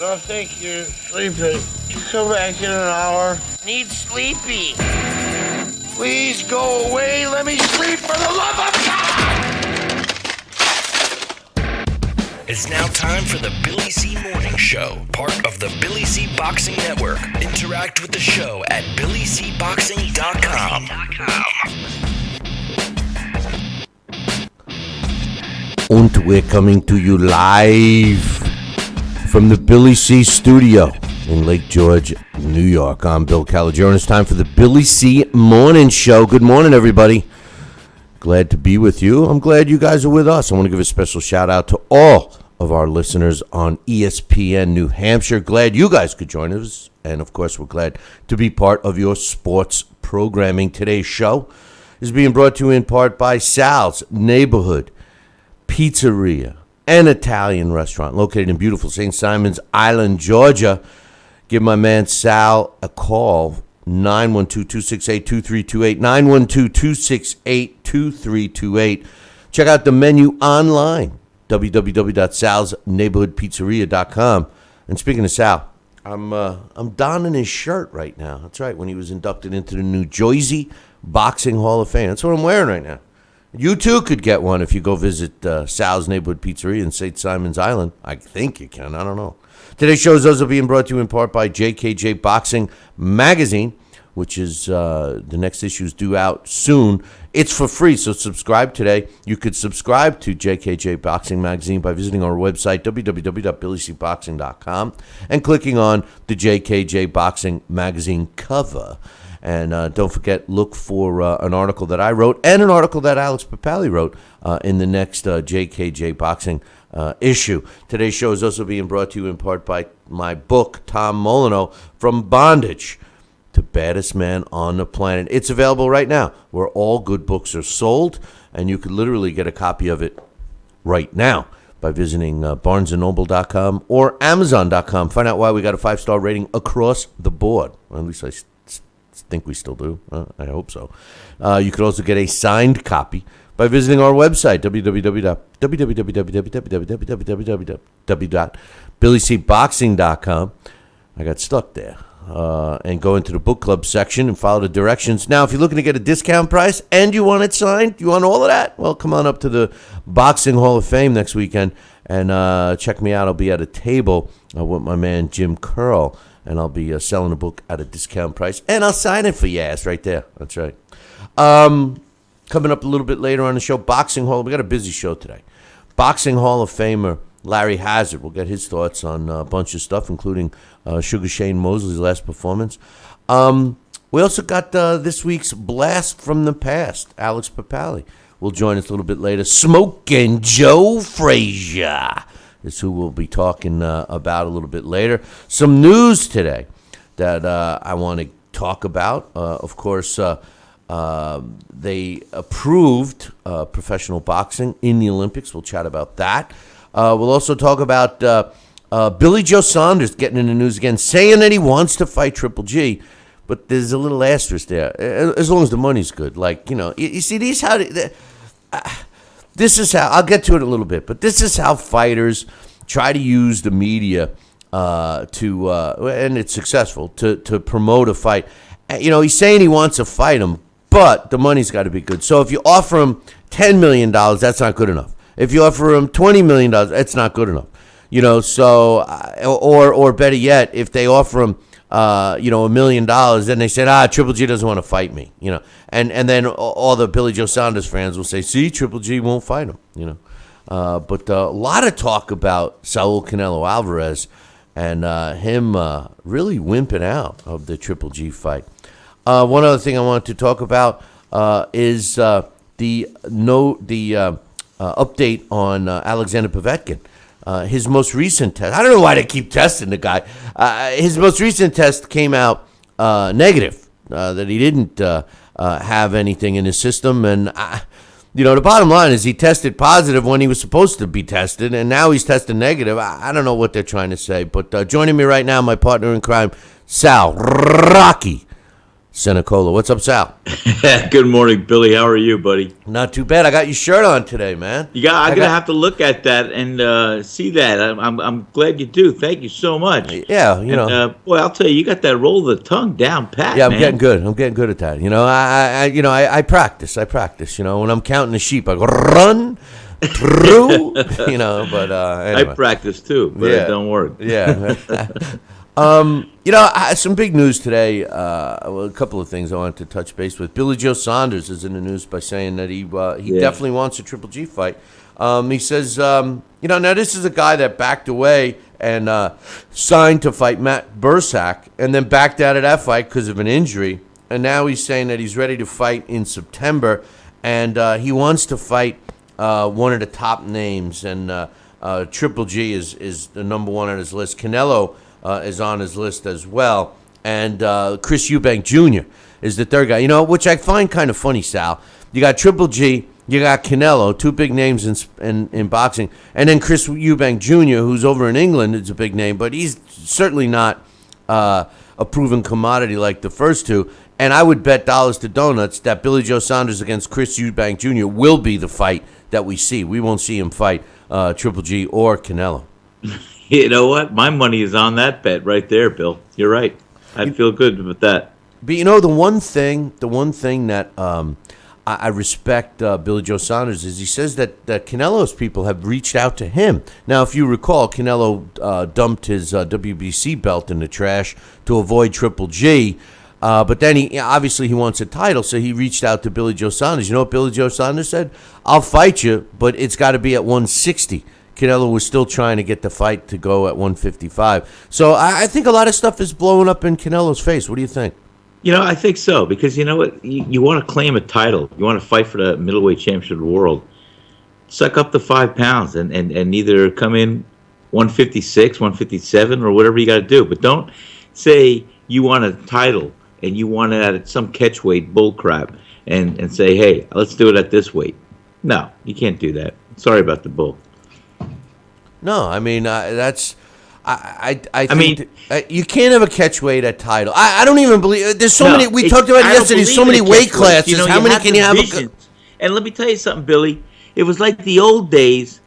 don't think you're sleeping. Can you come back in an hour? Need sleepy. Please go away. Let me sleep for the love of God! It's now time for the Billy C. Morning Show, part of the Billy C. Boxing Network. Interact with the show at BillyCBoxing.com. And we're coming to you live from the Billy C. studio in Lake George, New York. I'm Bill Calogero. It's time for the Billy C. Morning Show. Good morning, everybody. Glad to be with you. I'm glad you guys are with us. I want to give a special shout out to all of our listeners on ESPN New Hampshire. Glad you guys could join us. And, of course, we're glad to be part of your sports programming. Today's show is being brought to you in part by Sal's Neighborhood Pizzeria, an Italian restaurant located in beautiful St. Simons Island, Georgia. Give my man Sal a call, 912-268-2328, 912-268-2328. Check out the menu online, www.salsneighborhoodpizzeria.com. And speaking of Sal, I'm donning his shirt right now. That's right, when he was inducted into the New Jersey Boxing Hall of Fame. That's what I'm wearing right now. You too could get one if you go visit Sal's Neighborhood Pizzeria in St. Simons Island. I think you can. I don't know. Today's show is also being brought to you in part by JKJ Boxing Magazine, which is the next issue is due out soon. It's for free, so subscribe today. You could subscribe to JKJ Boxing Magazine by visiting our website, www.billycboxing.com, and clicking on the JKJ Boxing Magazine cover. And don't forget, look for an article that I wrote and an article that Alex Papali wrote in the next JKJ Boxing issue. Today's show is also being brought to you in part by my book, Tom Molyneux, From Bondage to Baddest Man on the Planet. It's available right now where all good books are sold, and you could literally get a copy of it right now by visiting barnesandnoble.com or amazon.com. Find out why we got a 5-star rating across the board. Or at least I think we still do. I hope so. You could also get a signed copy by visiting our website, www.billycboxing.com. I got stuck there. And go into the book club section and follow the directions. Now, if you're looking to get a discount price and you want it signed, you want all of that, well, come on up to the Boxing Hall of Fame next weekend and check me out. I'll be at a table with my man Jim Curl, and I'll be selling a book at a discount price, and I'll sign it for your ass right there. That's right. Coming up a little bit later on the show, Boxing Hall. We got a busy show today. Boxing Hall of Famer Larry Hazard. We'll get his thoughts on a bunch of stuff, including Sugar Shane Mosley's last performance. We also got this week's Blast from the Past. Alex Papali will join us a little bit later. Smoking Joe Frazier is who we'll be talking about a little bit later. Some news today that I want to talk about. Of course, they approved professional boxing in the Olympics. We'll chat about that. We'll also talk about Billy Joe Saunders getting in the news again, saying that he wants to fight Triple G, but there's a little asterisk there, as long as the money's good. Like, you know, you see, this is how, I'll get to it in a little bit, but this is how fighters try to use the media and it's successful, to promote a fight. You know, he's saying he wants to fight him, but the money's got to be good. So if you offer him $10 million, that's not good enough. If you offer him $20 million, that's not good enough. You know, so, or better yet, if they offer him, $1 million, then they said, Triple G doesn't want to fight me, you know. And then all the Billy Joe Saunders fans will say, see, Triple G won't fight him, you know. But a lot of talk about Saul Canelo Alvarez and him really wimping out of the Triple G fight. One other thing I wanted to talk about is the update on Alexander Povetkin. His most recent test, I don't know why they keep testing the guy. His most recent test came out negative, that he didn't have anything in his system. And, the bottom line is he tested positive when he was supposed to be tested, and now he's tested negative. I don't know what they're trying to say. But joining me right now, my partner in crime, Sal Rocky Senecola. What's up, Sal? Good morning, Billy. How are you, buddy? Not too bad. I got your shirt on today, man. I'm gonna have to look at that and see that. I'm glad you do. Thank you so much. Yeah, boy, I'll tell you, you got that roll of the tongue down pat. Yeah, I'm man. getting good. I'm getting good at that. I practice. When I'm counting the sheep, I go run through. But anyway. I practice too, but it don't work. Yeah. Some big news today. A couple of things I wanted to touch base with. Billy Joe Saunders is in the news by saying that he definitely wants a Triple G fight. He says, now this is a guy that backed away and signed to fight Matt Bursak and then backed out of that fight because of an injury. And now he's saying that he's ready to fight in September, and he wants to fight one of the top names. And Triple G is the number one on his list. Canelo is on his list as well. And Chris Eubank Jr. is the third guy, which I find kind of funny, Sal. You got Triple G, you got Canelo, two big names in boxing, and then Chris Eubank Jr., who's over in England, is a big name, but he's certainly not a proven commodity like the first two. And I would bet dollars to donuts that Billy Joe Saunders against Chris Eubank Jr. will be the fight that we see. We won't see him fight Triple G or Canelo. You know what? My money is on that bet right there, Bill. You're right. I feel good with that. But the one thing that I respect Billy Joe Saunders is he says that Canelo's people have reached out to him. Now, if you recall, Canelo dumped his WBC belt in the trash to avoid Triple G. But then he wants a title, so he reached out to Billy Joe Saunders. You know what Billy Joe Saunders said? I'll fight you, but it's got to be at 160. Canelo was still trying to get the fight to go at 155. So I think a lot of stuff is blowing up in Canelo's face. What do you think? I think so, because you know what? You want to claim a title. You want to fight for the middleweight championship of the world. Suck up the 5 pounds and either come in 156, 157, or whatever you got to do. But don't say you want a title and you want it at some catchweight bullcrap and say, hey, let's do it at this weight. No, you can't do that. Sorry about the bull. No, I mean, that's... I think you can't have a catchweight at title. I don't even believe... There's so many... We talked about it yesterday. There's so many weight classes. How many can you have? And let me tell you something, Billy. It was like the old days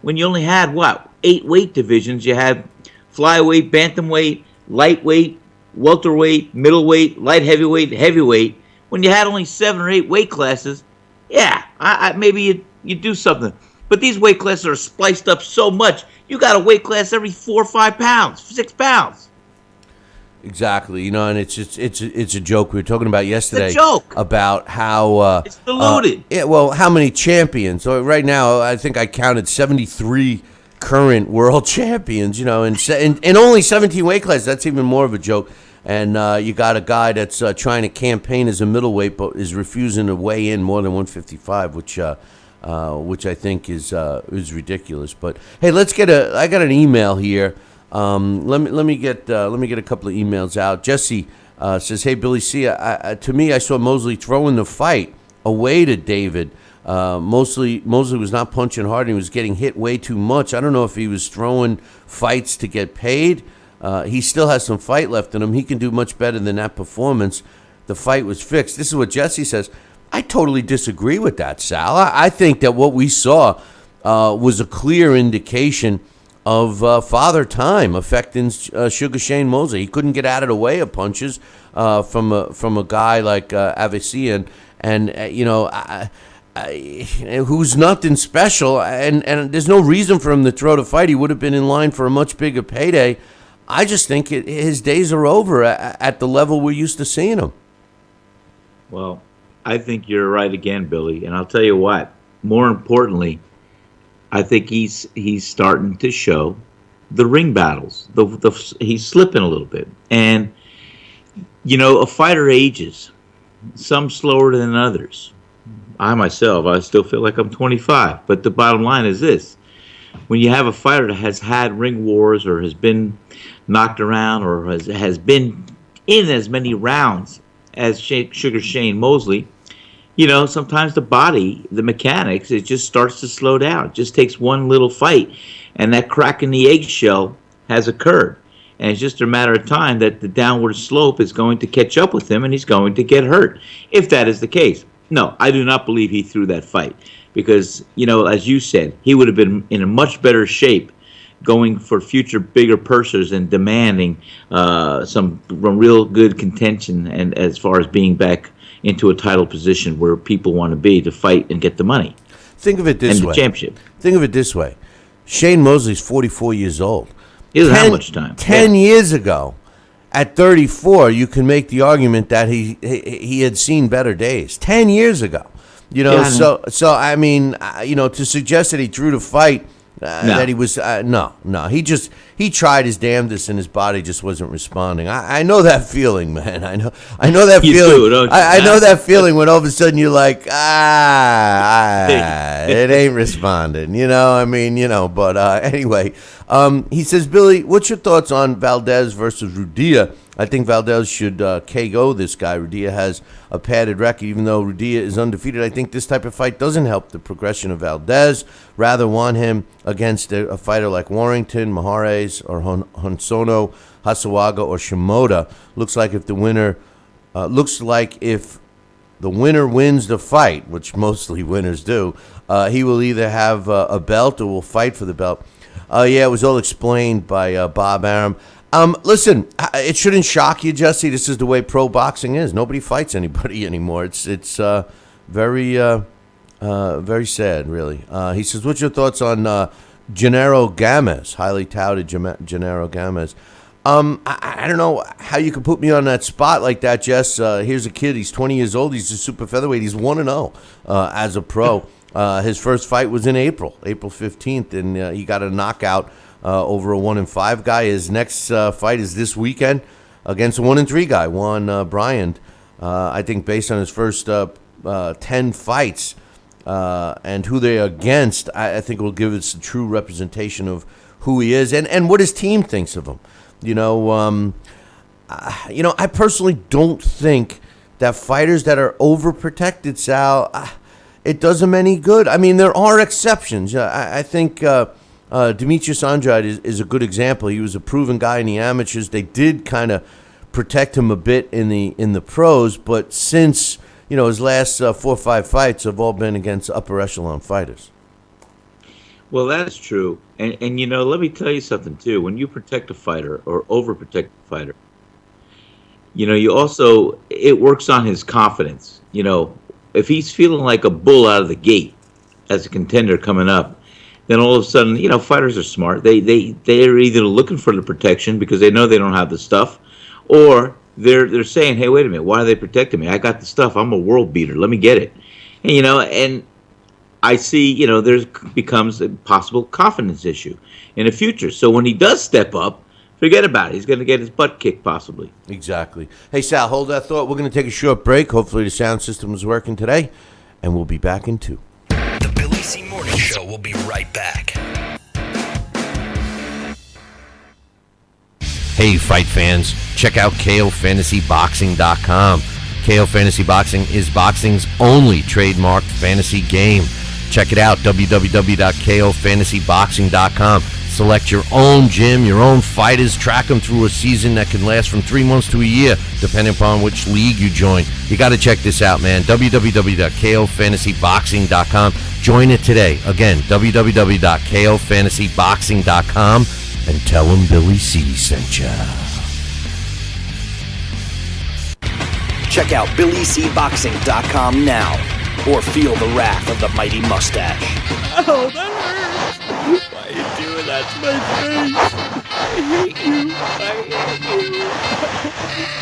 when you only had, 8 weight divisions. You had flyweight, bantamweight, lightweight, welterweight, middleweight, light heavyweight, heavyweight. When you had only 7 or 8 weight classes, maybe you do something. But these weight classes are spliced up so much, you got a weight class every 4 or 5 pounds, 6 pounds. Exactly, and it's a joke. We were talking about yesterday. It's a joke. About how it's diluted. How many champions? So right now, I think I counted 73 current world champions. And only 17 weight classes. That's even more of a joke. And you got a guy that's trying to campaign as a middleweight, but is refusing to weigh in more than 155, which I think is ridiculous. But hey, I got an email here. Let me get a couple of emails out. Jesse says, "Hey Billy C, to me, I saw Mosley throwing the fight away to David. Mosley was not punching hard. And he was getting hit way too much. I don't know if he was throwing fights to get paid. He still has some fight left in him. He can do much better than that performance. The fight was fixed." This is what Jesse says. I totally disagree with that, Sal. I think that what we saw was a clear indication of father time affecting Sugar Shane Mosley. He couldn't get out of the way of punches from a guy like Avicii, who's nothing special, and there's no reason for him to throw the fight. He would have been in line for a much bigger payday. I just think his days are over at the level we're used to seeing him. Well, I think you're right again, Billy, and I'll tell you what. More importantly, I think he's starting to show the ring battles. He's slipping a little bit, and a fighter ages. Some slower than others. I still feel like I'm 25. But the bottom line is this: when you have a fighter that has had ring wars or has been knocked around or has been in as many rounds as Sugar Shane Mosley, sometimes the body, the mechanics, it just starts to slow down. It just takes one little fight, and that crack in the eggshell has occurred. And it's just a matter of time that the downward slope is going to catch up with him and he's going to get hurt, if that is the case. No, I do not believe he threw that fight because, as you said, he would have been in a much better shape going for future bigger pursers and demanding some real good contention and as far as being back into a title position where people want to be to fight and get the money. Think of it this and way. The championship. Think of it this way. Shane Mosley's 44 years old. He doesn't have much time. 10 years ago, at 34, you can make the argument that he had seen better days. 10 years ago. So I mean, to suggest that he threw the fight, that he was, no. He tried his damnedest and his body just wasn't responding. I know that feeling, man. I know that You feeling. do, don't you? I know that feeling when all of a sudden you're like, it ain't responding, but anyway, he says, Billy, what's your thoughts on Valdez versus Rudia? I think Valdez should KO this guy. Rudia has a padded record, even though Rudia is undefeated. I think this type of fight doesn't help the progression of Valdez. Rather want him against a fighter like Warrington, Mahares, or Honsono, Hasawaga, or Shimoda. Looks like if the winner wins the fight, which mostly winners do, he will either have a belt or will fight for the belt. It was all explained by Bob Arum. Listen, it shouldn't shock you, Jesse. This is the way pro boxing is. Nobody fights anybody anymore. It's very sad, really. He says, what's your thoughts on Gennaro Gamez, highly touted Gennaro Gamez? I don't know how you could put me on that spot like that, Jess. Here's a kid. He's 20 years old. He's a super featherweight. He's 1-0 as a pro. His first fight was in April 15th, and he got a knockout over a 1-5 guy. His next fight is this weekend against a 1-3 guy, Juan Bryant. I think based on his first 10 fights and who they're against, I think will give us a true representation of who he is and what his team thinks of him. I personally don't think that fighters that are overprotected, Sal, it does them any good. I mean, there are exceptions. I think Demetrius Andrade is a good example. He was a proven guy in the amateurs. They did kind of protect him a bit in the pros, but since his last 4 or 5 fights have all been against upper echelon fighters. Well, that's true, and let me tell you something too. When you protect a fighter or overprotect a fighter, you also it works on his confidence. If he's feeling like a bull out of the gate as a contender coming up, then all of a sudden, fighters are smart. They're either looking for the protection because they know they don't have the stuff, or they're saying, hey, wait a minute, why are they protecting me? I got the stuff. I'm a world beater. Let me get it. And, and I see, there becomes a possible confidence issue in the future. So when he does step up, forget about it. He's going to get his butt kicked possibly. Exactly. Hey, Sal, hold that thought. We're going to take a short break. Hopefully the sound system is working today, and we'll be back in 2. The Billy C. Morning Show will be right back. Hey, fight fans, check out KOFantasyBoxing.com. KO Fantasy Boxing is boxing's only trademarked fantasy game. Check it out, www.KOFantasyBoxing.com. Select your own gym, your own fighters, track them through a season that can last from 3 months to a year, depending upon which league you join. You got to check this out, man. www.KOFantasyBoxing.com. Join it today. Again, www.KOFantasyBoxing.com, and tell them Billy C sent ya. Check out BillyCBoxing.com now, or feel the wrath of the mighty mustache. Oh, that hurts. Why are you doing that to my face? I hate you.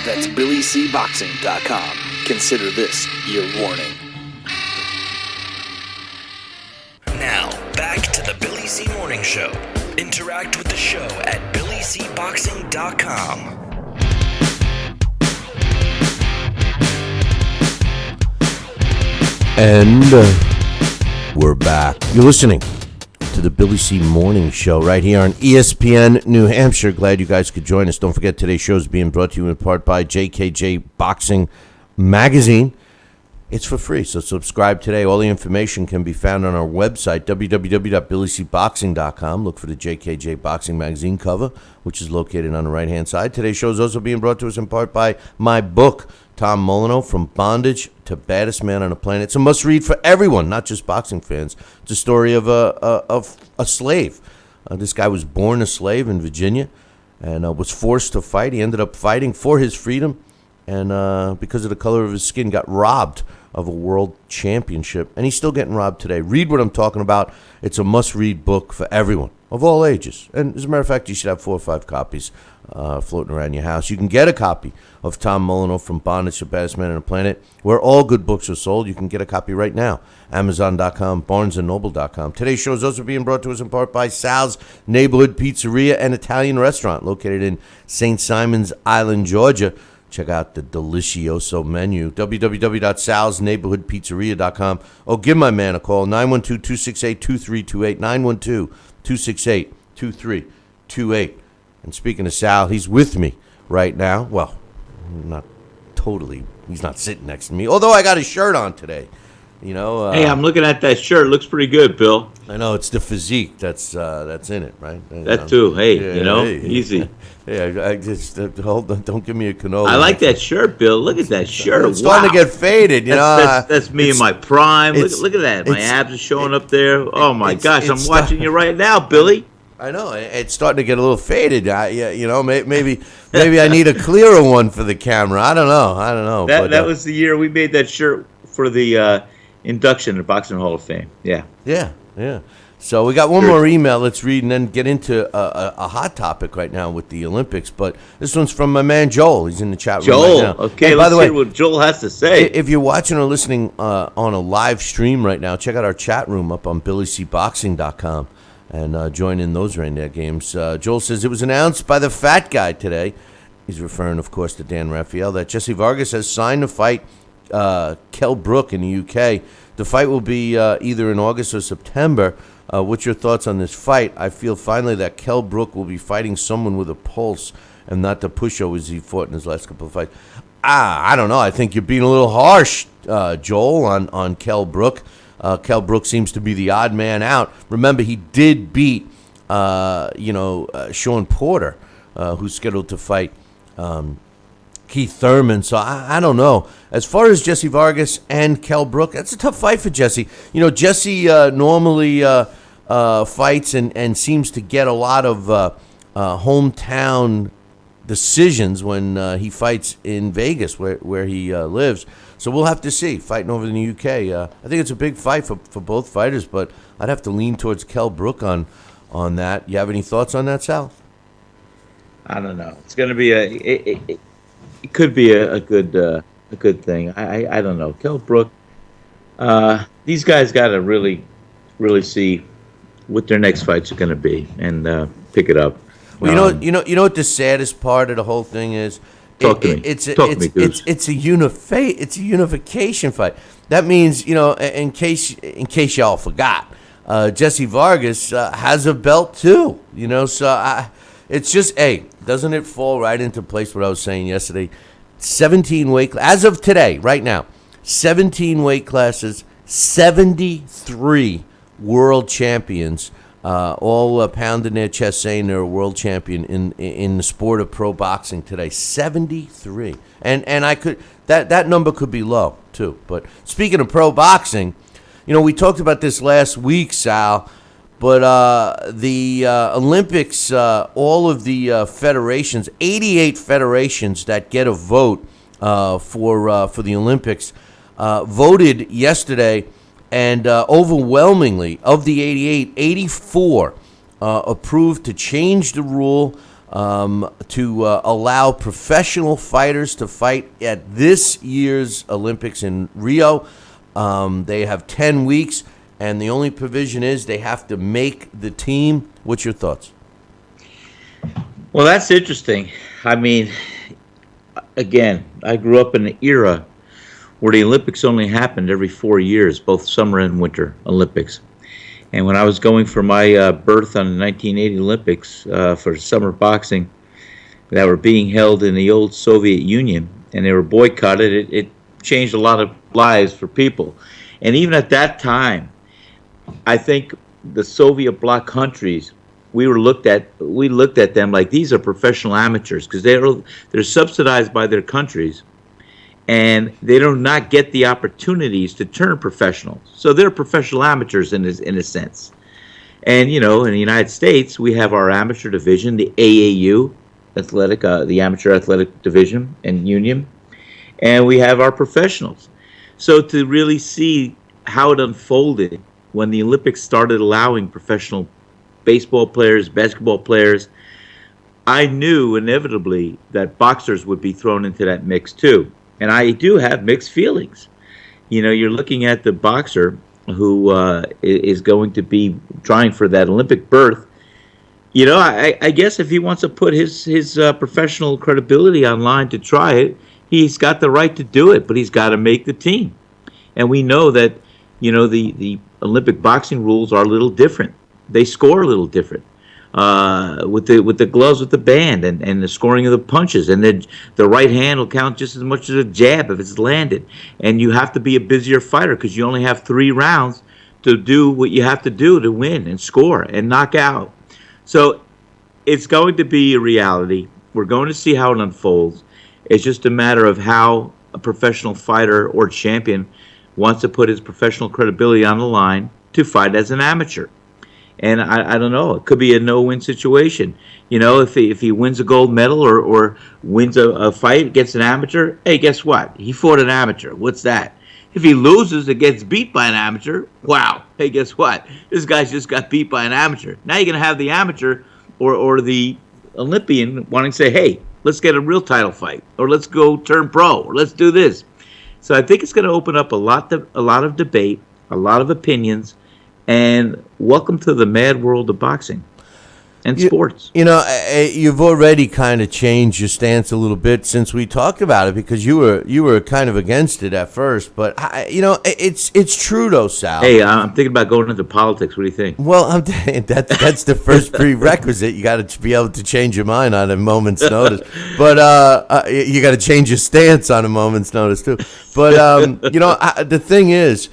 That's BillyCBoxing.com. Consider this your warning. Now, back to the Billy C. Morning Show. Interact with the show at BillyCBoxing.com. And we're back. You're listening to the Billy C. Morning Show right here on ESPN New Hampshire. Glad you guys could join us. Don't forget today's show is being brought to you in part by JKJ Boxing Magazine. It's for free, so subscribe today. All the information can be found on our website, www.billycboxing.com. Look for the JKJ Boxing Magazine cover, which is located on the right-hand side. Today's show is also being brought to us in part by my book, Tom Molyneux, From Bondage to Baddest Man on the Planet. It's a must-read for everyone, not just boxing fans. It's a story of a slave. This guy was born a slave in Virginia and was forced to fight. He ended up fighting for his freedom, and because of the color of his skin, got robbed of a world championship, and he's still getting robbed today. Read what I'm talking about. It's a must-read book for everyone of all ages. And as a matter of fact, you should have 4 or 5 copies floating around your house. You can get a copy of Tom Molyneux, From Bondage to Baddest Man on the Planet, where all good books are sold. You can get a copy right now. Amazon.com, BarnesandNoble.com. Today's show is also being brought to us in part by Sal's Neighborhood Pizzeria and Italian Restaurant, located in St. Simons Island, Georgia. Check out the delicioso menu, www.salsneighborhoodpizzeria.com, or give my man a call, 912-268-2328, 912-268-2328. And speaking of Sal, he's with me right now. Well, not totally. He's not sitting next to me, although I got his shirt on today. You know. Hey, I'm looking at that shirt. It looks pretty good, Bill. I know it's the physique that's in it, right? That too. Hey, hey, easy. Hey, I just hold on. Don't give me a canola. I like that shirt, Bill. Look at that shirt. It's starting to get faded. That's me in my prime. Look at that. My abs are showing up there. Oh my gosh, I'm watching you right now, Billy. I know it's starting to get a little faded. Maybe I need a clearer one for the camera. I don't know. That was the year we made that shirt for the induction to Boxing Hall of Fame. Yeah. So we got one more email. Let's read and then get into a hot topic right now with the Olympics. But this one's from my man Joel. He's in the chat room right now. Okay, let's hear what Joel has to say. If you're watching or listening on a live stream right now, check out our chat room up on BillyCBoxing.com and join in those right there games. Joel says, it was announced by the fat guy today, he's referring, of course, to Dan Raphael, that Jesse Vargas has signed to fight Kell Brook in the UK. The fight will be either in August or September. What's your thoughts on this fight? I feel finally that Kell Brook will be fighting someone with a pulse and not the pushovers he fought in his last couple of fights. I don't know. I think you're being a little harsh, Joel, on Kell Brook. Kell Brook seems to be the odd man out. Remember, he did beat, Sean Porter, who's scheduled to fight Keith Thurman. So I don't know. As far as Jesse Vargas and Kell Brook, that's a tough fight for Jesse. Jesse normally fights and seems to get a lot of hometown decisions when he fights in Vegas, where he lives. So we'll have to see. Fighting over in the UK, I think it's a big fight for both fighters, but I'd have to lean towards Kell Brook on that. You have any thoughts on that, Sal? I don't know. It's going to be it could be a good thing. I don't know. Kell Brook. These guys got to really see what their next fights are going to be and pick it up. Well, you know what the saddest part of the whole thing is? It's a unification fight. That means, in case y'all forgot, Jesse Vargas has a belt too. So it's just, doesn't it fall right into place what I was saying yesterday? 17 weight, as of today, right now, 17 weight classes, 73 world champions. All pounding their chest saying they're a world champion in the sport of pro boxing today. 73, and I could that number could be low too. But speaking of pro boxing, we talked about this last week, Sal. But the Olympics, all of the federations, 88 federations that get a vote for the Olympics, voted yesterday. And overwhelmingly, of the 88, 84 approved to change the rule to allow professional fighters to fight at this year's Olympics in Rio. They have 10 weeks, and the only provision is they have to make the team. What's your thoughts? Well, that's interesting. I mean, again, I grew up in an era where the Olympics only happened every 4 years, both summer and winter Olympics. And when I was going for my berth on the 1980 Olympics for summer boxing that were being held in the old Soviet Union, and they were boycotted, it changed a lot of lives for people. And even at that time, I think the Soviet bloc countries, we looked at them like these are professional amateurs because they're subsidized by their countries, and they do not get the opportunities to turn professional. So they're professional amateurs in a sense. And in the United States, we have our amateur division, the AAU, the Amateur Athletic Division and Union, and we have our professionals. So to really see how it unfolded when the Olympics started allowing professional baseball players, basketball players, I knew inevitably that boxers would be thrown into that mix too. And I do have mixed feelings. You're looking at the boxer who is going to be trying for that Olympic berth. I guess if he wants to put his professional credibility online to try it, he's got the right to do it, but he's got to make the team. And we know that, the Olympic boxing rules are a little different. They score a little different with the gloves with the band and the scoring of the punches. And then the right hand will count just as much as a jab if it's landed. And you have to be a busier fighter because you only have 3 rounds to do what you have to do to win and score and knock out. So it's going to be a reality. We're going to see how it unfolds. It's just a matter of how a professional fighter or champion wants to put his professional credibility on the line to fight as an amateur. And I don't know. It could be a no-win situation. If he wins a gold medal or wins a fight against an amateur, hey, guess what? He fought an amateur. What's that? If he loses and gets beat by an amateur, wow. Hey, guess what? This guy's just got beat by an amateur. Now you're going to have the amateur or the Olympian wanting to say, hey, let's get a real title fight, or let's go turn pro, or let's do this. So I think it's going to open up a lot of debate, a lot of opinions, and welcome to the mad world of boxing and sports. You've already kind of changed your stance a little bit since we talked about it, because you were kind of against it at first, but it's true though, Sal. Hey, I'm thinking about going into politics. What do you think? Well, that's the first prerequisite. You got to be able to change your mind on a moment's notice, but you got to change your stance on a moment's notice too. But the thing is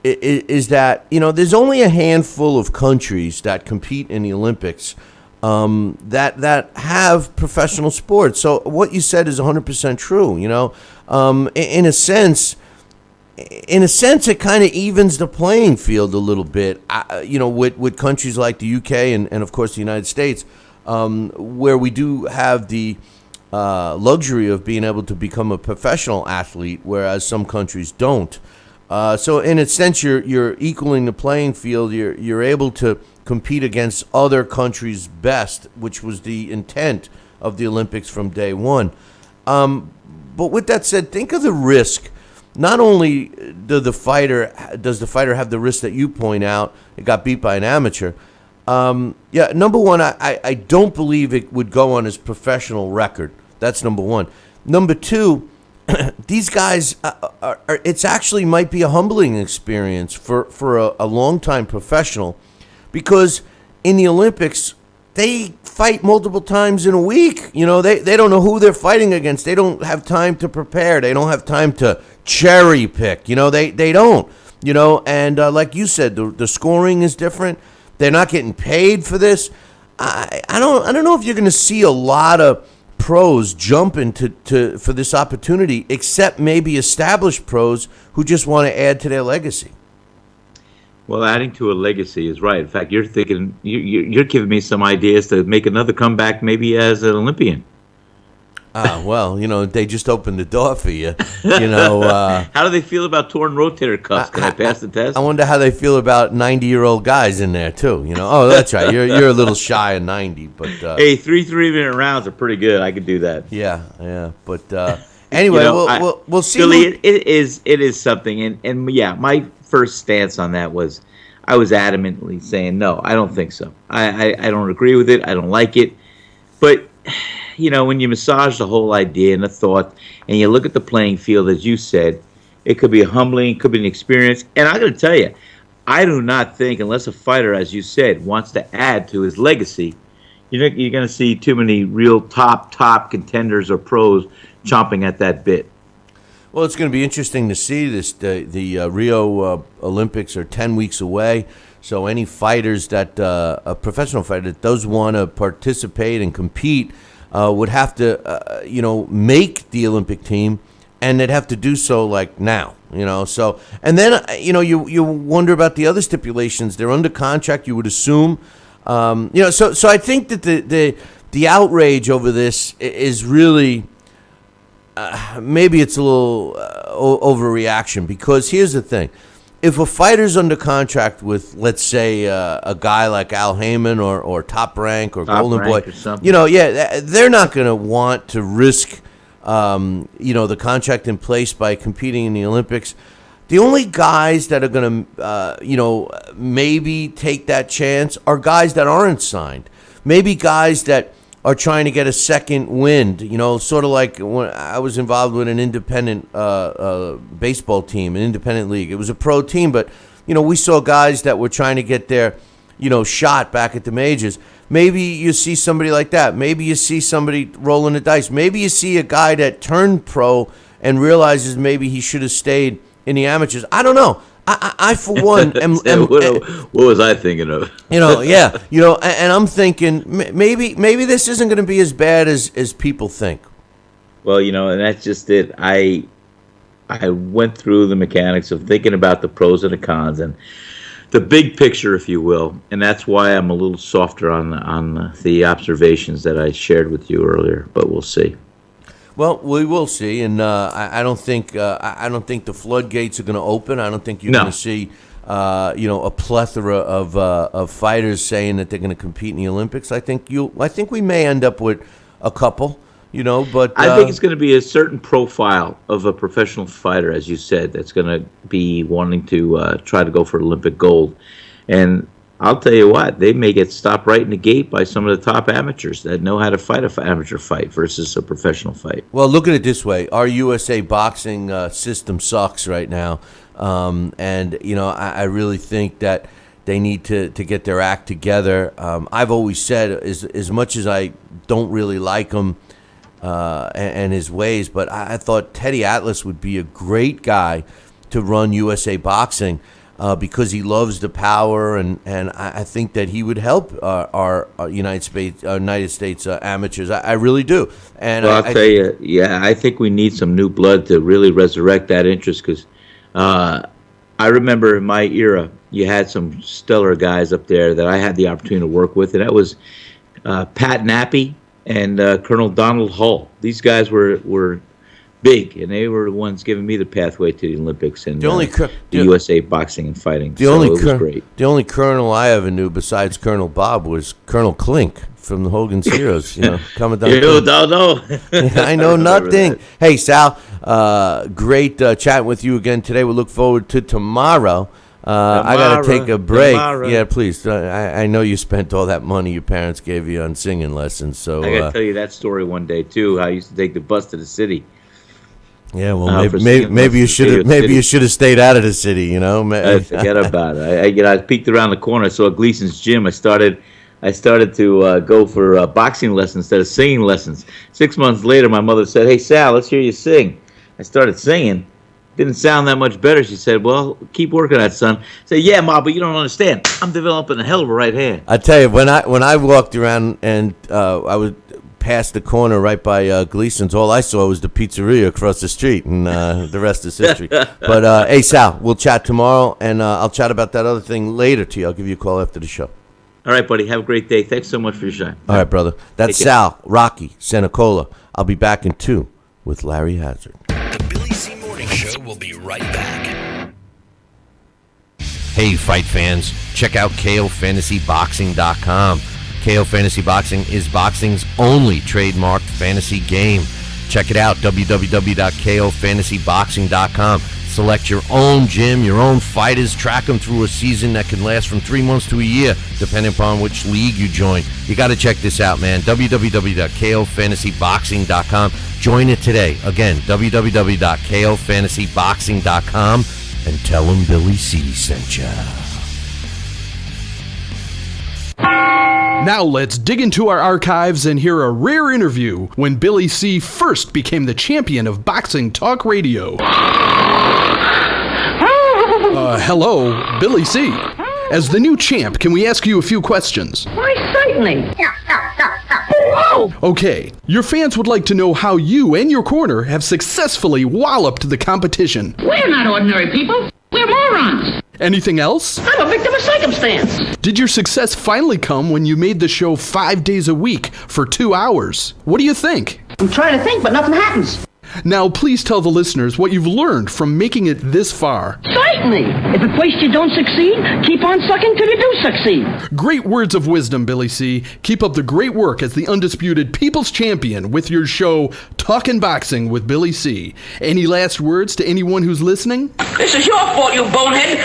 that there's only a handful of countries that compete in the Olympics that have professional sports. So what you said is 100% true. In a sense, it kind of evens the playing field a little bit. With countries like the UK and of course the United States, where we do have the luxury of being able to become a professional athlete, whereas some countries don't. So in a sense, you're equaling the playing field. You're able to compete against other countries' best, which was the intent of the Olympics from day one. But with that said, think of the risk. Not only does the fighter have the risk that you point out, it got beat by an amateur. Number one, I don't believe it would go on his professional record. That's number one. Number two, these guys, it's actually might be a humbling experience for a longtime professional, because in the Olympics, they fight multiple times in a week. They don't know who they're fighting against. They don't have time to prepare. They don't have time to cherry pick. They don't. And like you said, the scoring is different. They're not getting paid for this. I don't know if you're going to see a lot of pros jumping for this opportunity, except maybe established pros who just want to add to their legacy. Well, adding to a legacy is right. In fact, you're thinking you're giving me some ideas to make another comeback, maybe as an Olympian. Well, they just opened the door for you. How do they feel about torn rotator cuffs? Can I pass the test? I wonder how they feel about 90-year-old guys in there too. Oh, that's right. You're a little shy of 90, but hey, 3 3-minute rounds are pretty good. I could do that. Yeah. But anyway, we'll see. Billy, it is something, and yeah, my first stance on that was, I was adamantly saying no. I don't think so. I don't agree with it. I don't like it. But when you massage the whole idea and the thought, and you look at the playing field, as you said, it could be humbling, it could be an experience. And I'm going to tell you, I do not think, unless a fighter, as you said, wants to add to his legacy, you're going to see too many real top contenders or pros chomping at that bit. Well, it's going to be interesting to see this. The Rio Olympics are 10 weeks away, so any fighters that a professional fighter that does want to participate and compete would have to, make the Olympic team, and they'd have to do so like now. So and then you wonder about the other stipulations. They're under contract. You would assume, So I think that the outrage over this is really. Maybe it's a little overreaction, because here's the thing. If a fighter's under contract with, let's say, a guy like Al Heyman or Top Rank or Golden Boy, they're not going to want to risk, the contract in place by competing in the Olympics. The only guys that are going to, maybe take that chance are guys that aren't signed. Maybe guys that are trying to get a second wind, sort of like when I was involved with an independent baseball team, an independent league. It was a pro team, but, we saw guys that were trying to get their, shot back at the majors. Maybe you see somebody like that. Maybe you see somebody rolling the dice. Maybe you see a guy that turned pro and realizes maybe he should have stayed in the amateurs. I don't know. I for one, what was I thinking of? And I'm thinking maybe this isn't going to be as bad as people think. Well, and that's just it. I went through the mechanics of thinking about the pros and the cons and the big picture, if you will, and that's why I'm a little softer on the observations that I shared with you earlier. But we'll see. Well, we will see, and I don't think the floodgates are going to open. I don't think you're going to see, a plethora of fighters saying that they're going to compete in the Olympics. I think we may end up with a couple, but I think it's going to be a certain profile of a professional fighter, as you said, that's going to be wanting to try to go for Olympic gold, and I'll tell you what, they may get stopped right in the gate by some of the top amateurs that know how to fight an amateur fight versus a professional fight. Well, look at it this way. Our USA boxing system sucks right now. And I really think that they need to get their act together. I've always said, as much as I don't really like him and his ways, but I thought Teddy Atlas would be a great guy to run USA boxing. Because he loves the power, and I think that he would help our United States amateurs. I really do. And I'll tell you, I think we need some new blood to really resurrect that interest, because I remember in my era, you had some stellar guys up there that I had the opportunity to work with, and that was Pat Nappy and Colonel Donald Hull. These guys were big, and they were the ones giving me the pathway to the Olympics and the USA boxing and fighting. It was great. The only colonel I ever knew besides Colonel Bob was Colonel Klink from the Hogan's Heroes. Commandant. You don't know. I know nothing. Hey, Sal, great chatting with you again today. We look forward to tomorrow. I got to take a break. Yeah, please. I know you spent all that money your parents gave you on singing lessons. So I got to tell you that story one day too. How I used to take the bus to the city. Yeah, well, maybe you should have stayed out of the city. Forget about it. I peeked around the corner. I saw Gleason's gym. I started to go for boxing lessons instead of singing lessons. 6 months later, my mother said, "Hey Sal, let's hear you sing." I started singing. Didn't sound that much better. She said, "Well, keep working on that, son." I said, "Yeah, Ma, but you don't understand. I'm developing a hell of a right hand." I tell you, when I walked around and I was past the corner right by Gleason's, all I saw was the pizzeria across the street, and the rest is history. But hey, Sal, we'll chat tomorrow, and I'll chat about that other thing later to you. I'll give you a call after the show. All right, buddy. Have a great day. Thanks so much for your time. All right, brother. That's Sal, Rocky, Santa Cola. I'll be back in 2 with Larry Hazard. The Billy C. Morning Show will be right back. Hey, fight fans. Check out KOFantasyBoxing.com. KO Fantasy Boxing is boxing's only trademarked fantasy game. Check it out, www.KOFantasyBoxing.com. Select your own gym, your own fighters, track them through a season that can last from 3 months to a year, depending upon which league you join. You got to check this out, man. www.KOFantasyBoxing.com. Join it today. Again, www.KOFantasyBoxing.com, and tell them Billy C sent ya. Now let's dig into our archives and hear a rare interview when Billy C. first became the champion of boxing talk radio. Hello, Billy C. As the new champ, can we ask you a few questions? Why, certainly. Okay, your fans would like to know how you and your corner have successfully walloped the competition. We're not ordinary people. We're morons. Anything else? I'm a victim of circumstance. Did your success finally come when you made the show 5 days a week for 2 hours? What do you think? I'm trying to think, but nothing happens. Now, please tell the listeners what you've learned from making it this far. Certainly. If at first you don't succeed, keep on sucking till you do succeed. Great words of wisdom, Billy C. Keep up the great work as the undisputed People's Champion with your show, Talkin' Boxing with Billy C. Any last words to anyone who's listening? This is your fault, you bonehead.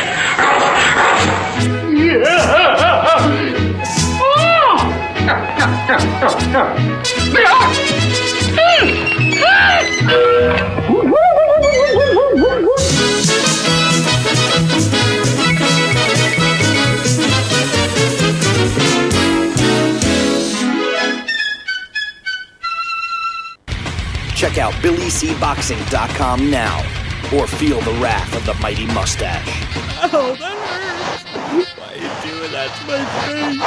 Check out BillyCBoxing.com now, or feel the wrath of the mighty mustache. Oh, that hurts. Why are you doing that to my face?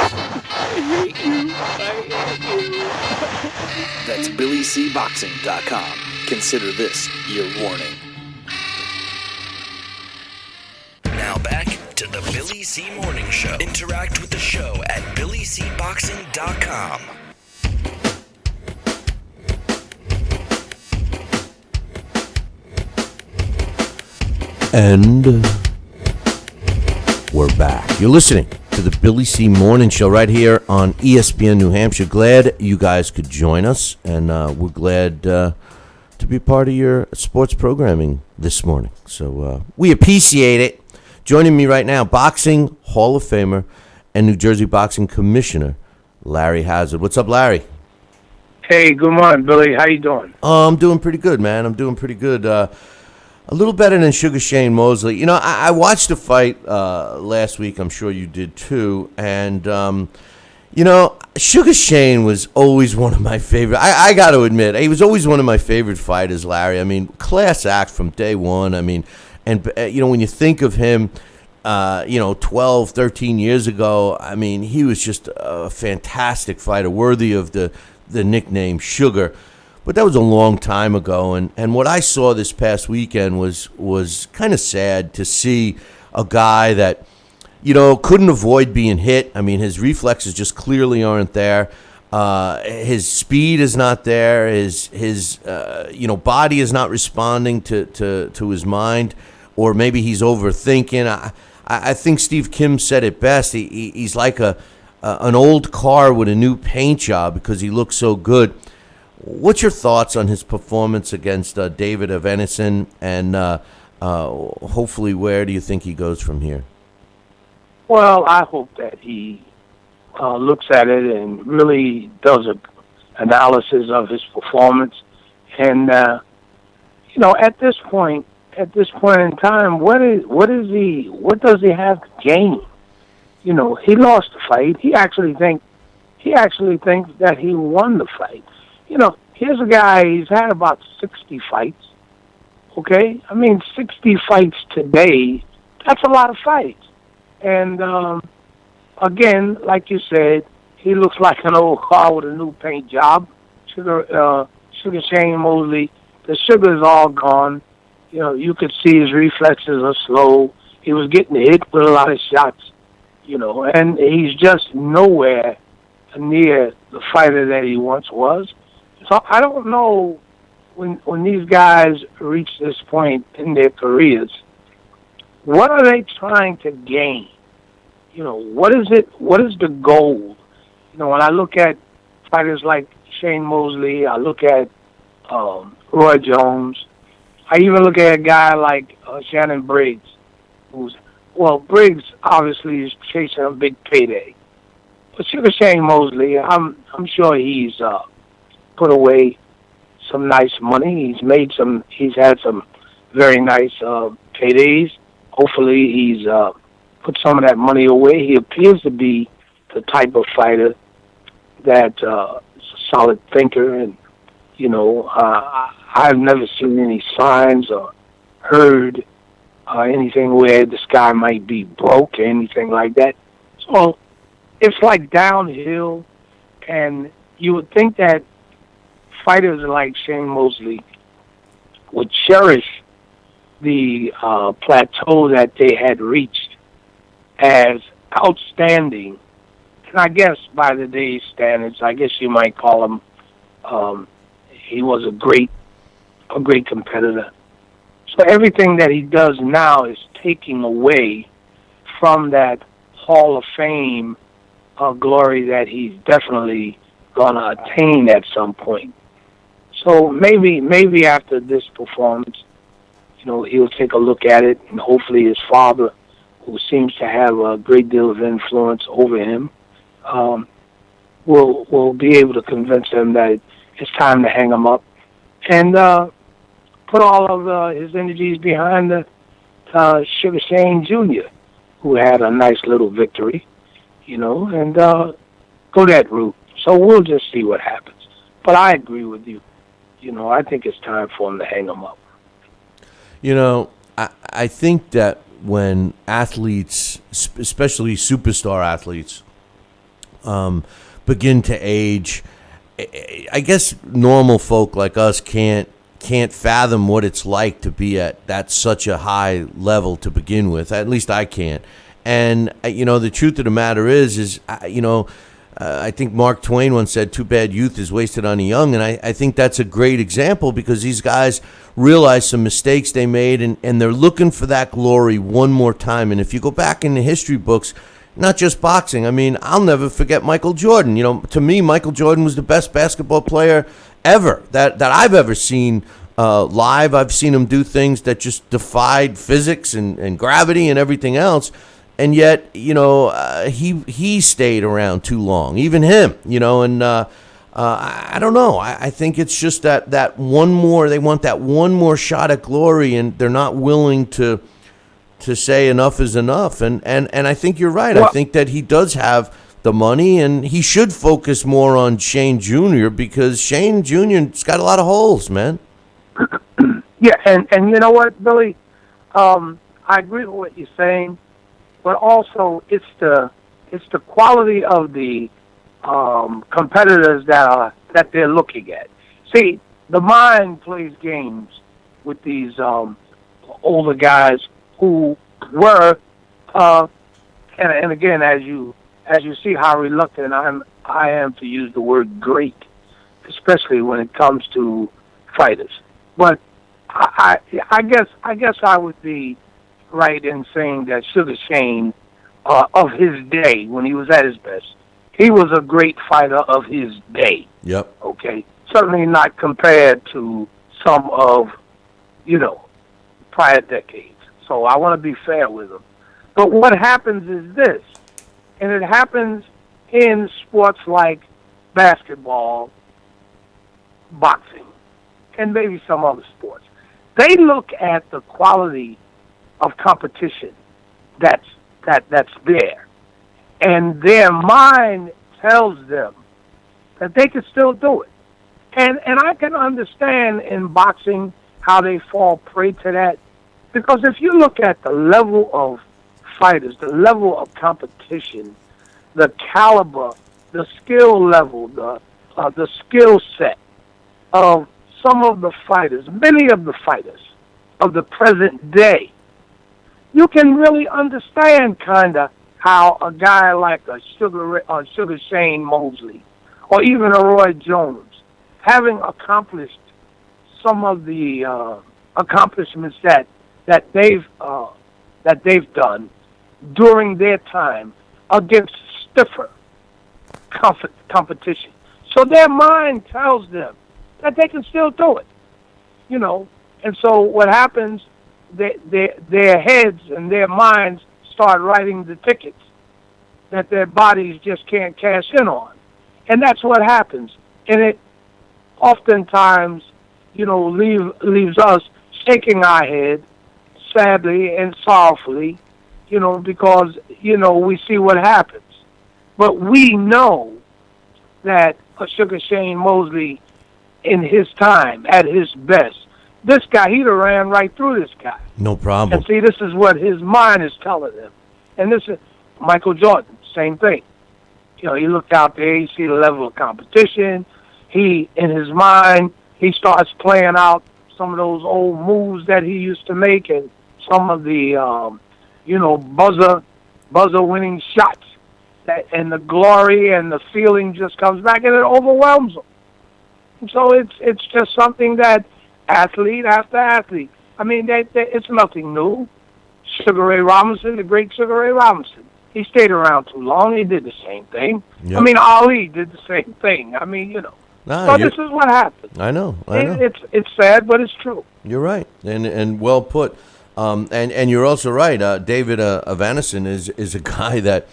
I hate you. I hate you. That's BillyCBoxing.com. Consider this your warning. Now back to the Billy C. Morning Show. Interact with the show at BillyCBoxing.com. And we're back. You're listening to the Billy C. Morning Show right here on ESPN New Hampshire. Glad you guys could join us, and we're glad to be part of your sports programming this morning. So we appreciate it. Joining me right now, Boxing Hall of Famer and New Jersey Boxing Commissioner, Larry Hazard. What's up, Larry? Hey, good morning, Billy. How you doing? I'm doing pretty good, man. I'm doing pretty good. A little better than Sugar Shane Mosley. You know, I watched the fight last week. I'm sure you did too. And, you know, Sugar Shane was always one of my favorite. I got to admit, he was always one of my favorite fighters, Larry. I mean, class act from day one. I mean, and, you know, when you think of him, 12, 13 years ago, I mean, he was just a fantastic fighter, worthy of the nickname Sugar. But that was a long time ago, and what I saw this past weekend was kind of sad to see a guy that, you know, couldn't avoid being hit. I mean, his reflexes just clearly aren't there. His speed is not there. His body is not responding to his mind, or maybe he's overthinking. I think Steve Kim said it best. He's like an old car with a new paint job because he looks so good. What's your thoughts on his performance against David Evenison, and hopefully where do you think he goes from here? Well, I hope that he looks at it and really does an analysis of his performance. And, at this point in time, what does he have to gain? You know, he lost the fight. He actually thinks that he won the fight. You know, here's a guy, he's had about 60 fights, okay? I mean, 60 fights today, that's a lot of fights. And, again, like you said, he looks like an old car with a new paint job. Sugar Shane Mosley, the sugar's all gone. You know, you could see his reflexes are slow. He was getting hit with a lot of shots, you know, and he's just nowhere near the fighter that he once was. So I don't know when these guys reach this point in their careers, what are they trying to gain? You know, what is the goal? You know, when I look at fighters like Shane Mosley, I look at Roy Jones, I even look at a guy like Shannon Briggs, Briggs obviously is chasing a big payday. But Sugar Shane Mosley, I'm sure he's put away some nice money. He's had some very nice paydays. Hopefully he's put some of that money away. He appears to be the type of fighter that is a solid thinker, and I've never seen any signs or heard anything where this guy might be broke or anything like that. So it's like downhill, and you would think that fighters like Shane Mosley would cherish the plateau that they had reached as outstanding. And I guess by today's standards, I guess you might call him, he was a great competitor. So everything that he does now is taking away from that Hall of Fame glory that he's definitely going to attain at some point. So maybe after this performance, he'll take a look at it, and hopefully his father, who seems to have a great deal of influence over him, will be able to convince him that it's time to hang him up, and put all of his energies behind the Sugar Shane Jr., who had a nice little victory, and go that route. So we'll just see what happens. But I agree with you. I think it's time for him to hang him up. I think that when athletes, especially superstar athletes, begin to age, I guess normal folk like us can't fathom what it's like to be at that such a high level to begin with. At least I can't. And the truth of the matter is I think Mark Twain once said, "Too bad youth is wasted on the young," and I think that's a great example, because these guys realize some mistakes they made, and they're looking for that glory one more time. And if you go back in the history books, not just boxing, I mean, I'll never forget Michael Jordan. To me, Michael Jordan was the best basketball player ever that I've ever seen live. I've seen him do things that just defied physics and gravity and everything else. And yet, he stayed around too long, even him, and I don't know. I think it's just that one more, they want that one more shot at glory, and they're not willing to say enough is enough. And I think you're right. Well, I think that he does have the money, and he should focus more on Shane Jr., because Shane Jr.'s got a lot of holes, man. Yeah, and you know what, Billy? I agree with what you're saying. But also, it's the quality of the competitors that they're looking at. See, the mind plays games with these older guys who were, and again, as you see how reluctant I am to use the word great, especially when it comes to fighters. But I guess I would be right in saying that Sugar Shane, of his day, when he was at his best, he was a great fighter of his day. Yep. Okay. Certainly not compared to some of, prior decades. So I want to be fair with him. But what happens is this, and it happens in sports like basketball, boxing, and maybe some other sports. They look at the quality of competition that's there, and their mind tells them that they can still do it. And I can understand in boxing how they fall prey to that, because if you look at the level of fighters, the level of competition, the caliber, the skill level, the skill set of some of the fighters, many of the fighters of the present day, you can really understand kind of how a guy like a Sugar Shane Mosley, or even a Roy Jones, having accomplished some of the accomplishments that they've done during their time against stiffer competition. So their mind tells them that they can still do it, And so what happens? Their heads and their minds start writing the tickets that their bodies just can't cash in on. And that's what happens. And it oftentimes, leaves us shaking our head sadly and sorrowfully, because, we see what happens. But we know that Sugar Shane Mosley, in his time, at his best, this guy, he'd have ran right through this guy. No problem. And see, this is what his mind is telling him. And this is Michael Jordan, same thing. You know, he looked out there, you see the level of competition. He, in his mind, he starts playing out some of those old moves that he used to make and some of the, buzzer-winning shots. And the glory and the feeling just comes back and it overwhelms him. And so it's just something that athlete after athlete. I mean, it's nothing new. Sugar Ray Robinson, the great Sugar Ray Robinson, he stayed around too long. He did the same thing. Yep. I mean, Ali did the same thing. I mean, So this is what happened. I know. It's sad, but it's true. You're right, and well put. And you're also right. David Evanescence is a guy that,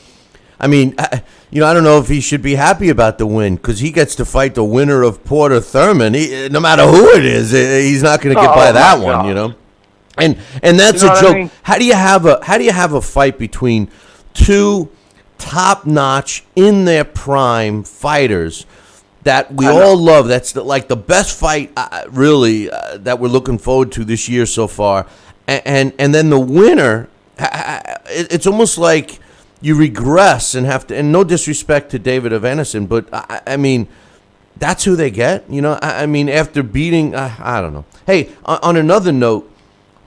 I mean, I don't know if he should be happy about the win because he gets to fight the winner of Porter Thurman. No matter who it is, he's not going to get by that one, God. And that's You know a what joke. I mean? How do you have a fight between two top-notch in their prime fighters that we all love? That's like the best fight, really, that we're looking forward to this year so far. And then the winner, it's almost like you regress and have to, and no disrespect to David Evanescence, but I mean, that's who they get. I mean, after beating, I don't know. Hey, on another note,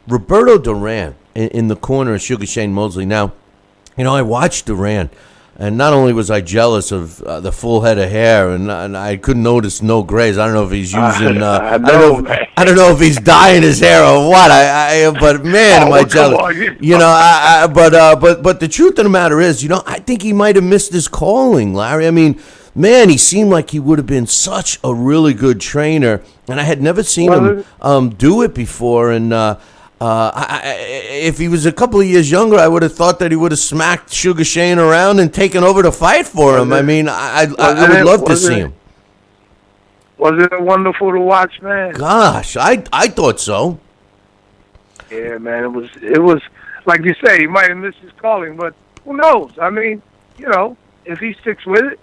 Roberto Duran in the corner of Sugar Shane Mosley. Now, I watched Duran, and not only was I jealous of the full head of hair, and I couldn't notice no grays. I don't know if he's using. I don't know if he's dyeing his hair or what. But man, am I jealous? But the truth of the matter is, I think he might have missed his calling, Larry. I mean, man, he seemed like he would have been such a really good trainer, and I had never seen him do it before. And if he was a couple of years younger, I would have thought that he would have smacked Sugar Shane around and taken over the fight for him. I mean, I would love to see him. Was it wonderful to watch, man? Gosh, I thought so. Yeah, man, it was like you say, he might have missed his calling, but who knows? I mean, if he sticks with it,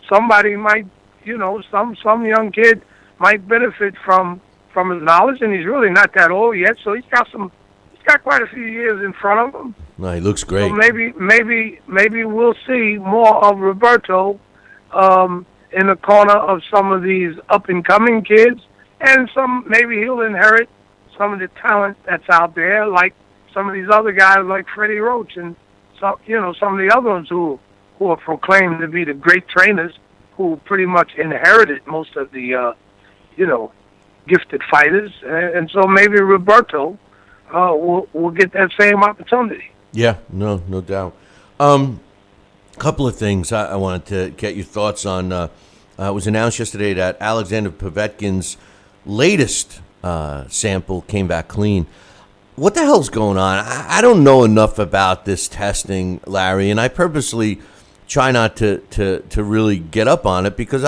somebody might, some young kid might benefit from his knowledge, and he's really not that old yet, so he's got quite a few years in front of him. No, he looks great. So maybe we'll see more of Roberto in the corner of some of these up and coming kids, and maybe he'll inherit some of the talent that's out there, like some of these other guys like Freddie Roach and some of the other ones who are proclaimed to be the great trainers who pretty much inherited most of the gifted fighters, and so maybe Roberto will get that same opportunity. Yeah, no doubt. Couple of things I wanted to get your thoughts on. It was announced yesterday that Alexander Povetkin's latest sample came back clean. What the hell's going on? I don't know enough about this testing, Larry, and I purposely try not to really get up on it because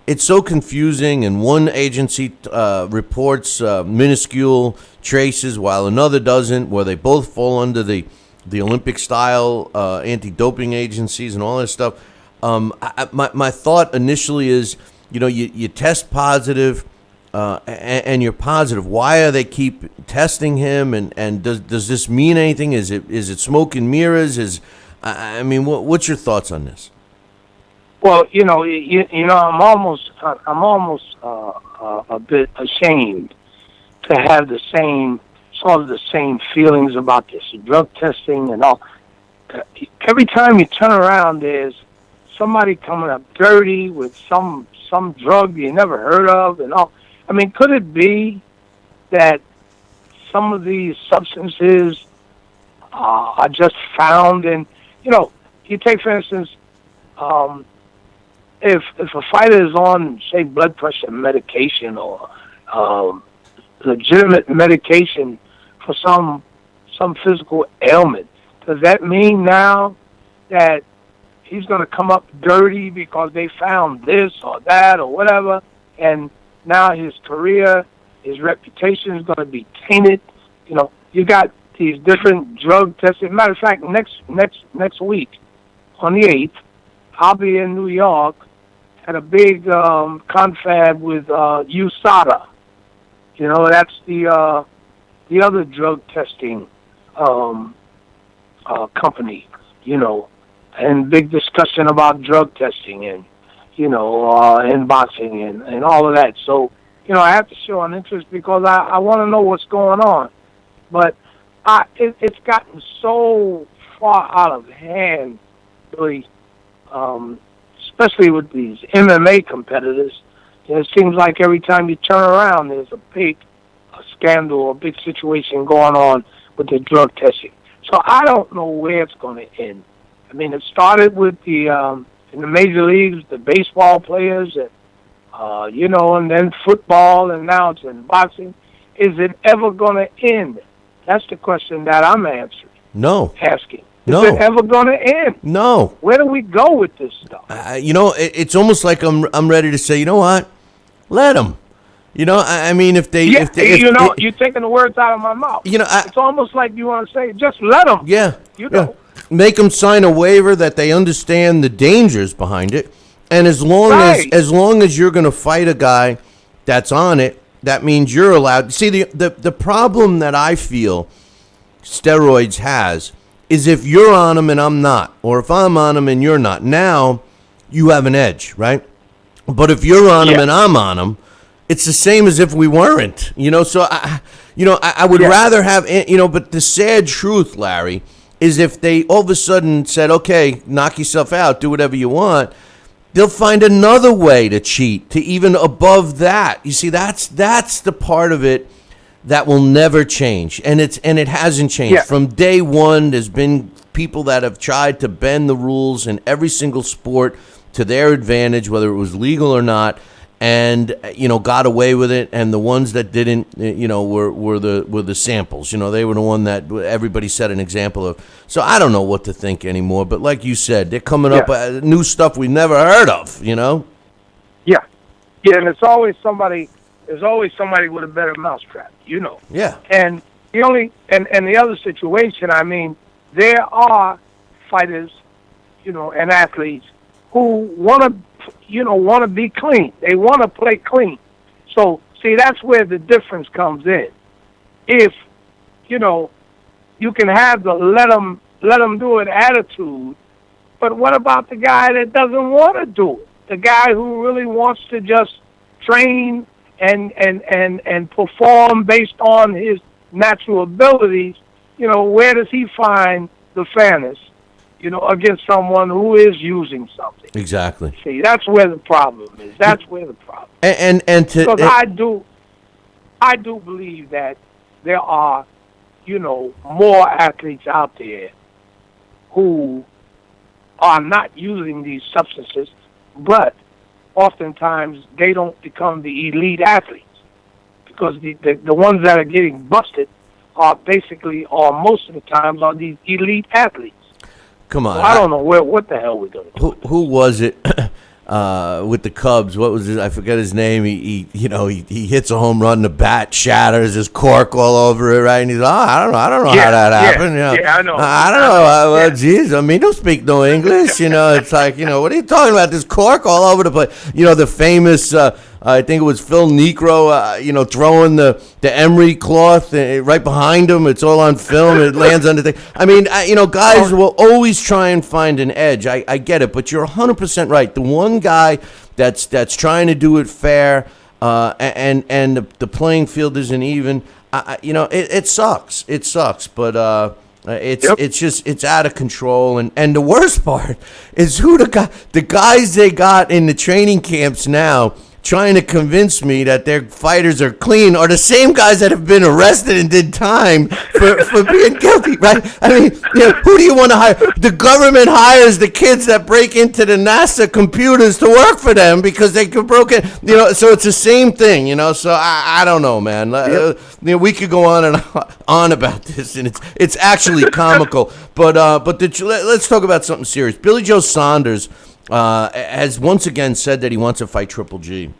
it's so confusing, and one agency reports minuscule traces while another doesn't, where they both fall under the Olympic-style anti-doping agencies and all that stuff. My thought initially is, you test positive and you're positive. Why are they keep testing him? And does this mean anything? Is it smoke and mirrors? What's your thoughts on this? Well, I'm almost a bit ashamed to have the same feelings about this drug testing and all. Every time you turn around, there's somebody coming up dirty with some drug you never heard of and all. I mean, could it be that some of these substances are just found in, you take, for instance, if a fighter is on, say, blood pressure medication or legitimate medication for some physical ailment, does that mean now that he's going to come up dirty because they found this or that or whatever, and now his career, his reputation is going to be tainted? You got these different drug testing. Matter of fact, next week on the 8th, I'll be in New York had a big confab with USADA. You know, that's the other drug testing company. You know, and big discussion about drug testing and in boxing and all of that. So, I have to show an interest because I want to know what's going on. But it's gotten so far out of hand, really, especially with these MMA competitors. It seems like every time you turn around, there's a big scandal or big situation going on with the drug testing. So I don't know where it's going to end. I mean, it started with in the major leagues, the baseball players, and and then football, and now it's in boxing. Is it ever going to end? That's the question that I'm answering. No. Asking. Is No. it ever going to end? No. Where do we go with this stuff? It's almost like I'm ready to say, you know what? Let them. I mean, if they... Yeah, if they, if, you're taking the words out of my mouth. It's almost like you want to say, just let them. Yeah. Yeah. Make them sign a waiver that they understand the dangers behind it. And as long as you're going to fight a guy that's on it, that means you're allowed. See, the problem that I feel steroids has is if you're on them and I'm not, or if I'm on them and you're not, now you have an edge, right? But if you're on them and I'm on them, it's the same as if we weren't, So I would rather have, but the sad truth, Larry, is if they all of a sudden said, okay, knock yourself out, do whatever you want, they'll find another way to cheat, to even above that. You see, that's the part of it that will never change, and it hasn't changed. Yeah. From day one, there's been people that have tried to bend the rules in every single sport to their advantage, whether it was legal or not, and got away with it. And the ones that didn't, were the samples. They were the one that everybody set an example of. So I don't know what to think anymore. But like you said, they're coming up new stuff we never heard of. Yeah, and it's always somebody. There's always somebody with a better mousetrap. Yeah. And the only and the other situation, I mean, there are fighters, and athletes who want to be clean. They want to play clean. So, see, that's where the difference comes in. If, you can have the let them do it attitude, but what about the guy that doesn't want to do it? The guy who really wants to just train and perform based on his natural abilities, where does he find the fairness, against someone who is using something? Exactly. See, that's where the problem is. That's where the problem is. Because I do believe that there are, more athletes out there who are not using these substances, but oftentimes they don't become the elite athletes because the ones that are getting busted are basically, or most of the times, are these elite athletes. Come on. So I don't know what the hell we're going to do. Who was it with the Cubs? What was his? I forget his name. He hits a home run, the bat shatters, his cork all over it, right? And he's I don't know how that happened. Yeah, I know. I don't know. Well, geez, I mean, don't speak no English. It's like, what are you talking about? This cork all over the place. The famous. I think it was Phil Necro, throwing the Emery cloth right behind him. It's all on film. It lands on the thing. I mean, guys will always try and find an edge. I get it, but you're 100% right. The one guy that's trying to do it fair, and the playing field isn't even. It sucks. It sucks, but. It's out of control, and the worst part is the guys they got in the training camps now trying to convince me that their fighters are clean are the same guys that have been arrested and did time for being guilty, right? I mean, who do you want to hire? The government hires the kids that break into the NASA computers to work for them because they could broke it, so it's the same thing, so I don't know, man. We could go on and on about this, and it's actually comical, but let's talk about something serious. Billy Joe Saunders has once again said that he wants to fight Triple G.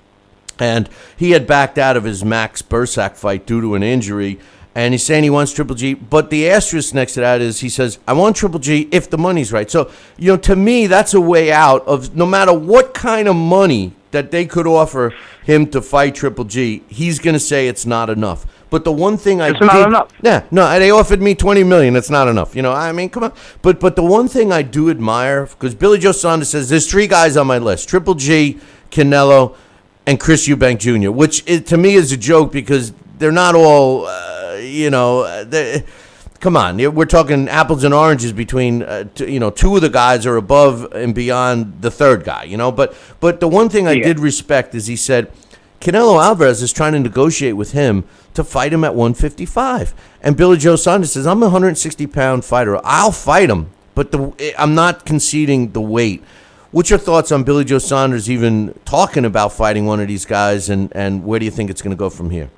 And he had backed out of his Max Bursak fight due to an injury. and he's saying he wants Triple G. But the asterisk next to that is he says, I want Triple G if the money's right. So, to me, that's a way out of no matter what kind of money that they could offer him to fight Triple G, he's going to say it's not enough. But the one thing it's not enough. Yeah, no, they offered me $20 million. It's not enough. I mean, come on. But the one thing I do admire, because Billy Joe Saunders says there's 3 guys on my list: Triple G, Canelo, and Chris Eubank Jr., which to me is a joke because they're not all, come on. We're talking apples and oranges between, 2 of the guys are above and beyond the third guy, But the one thing I did respect is he said, Canelo Alvarez is trying to negotiate with him to fight him at 155. And Billy Joe Saunders says, I'm a 160-pound fighter. I'll fight him, but I'm not conceding the weight. What's your thoughts on Billy Joe Saunders even talking about fighting one of these guys, and where do you think it's going to go from here?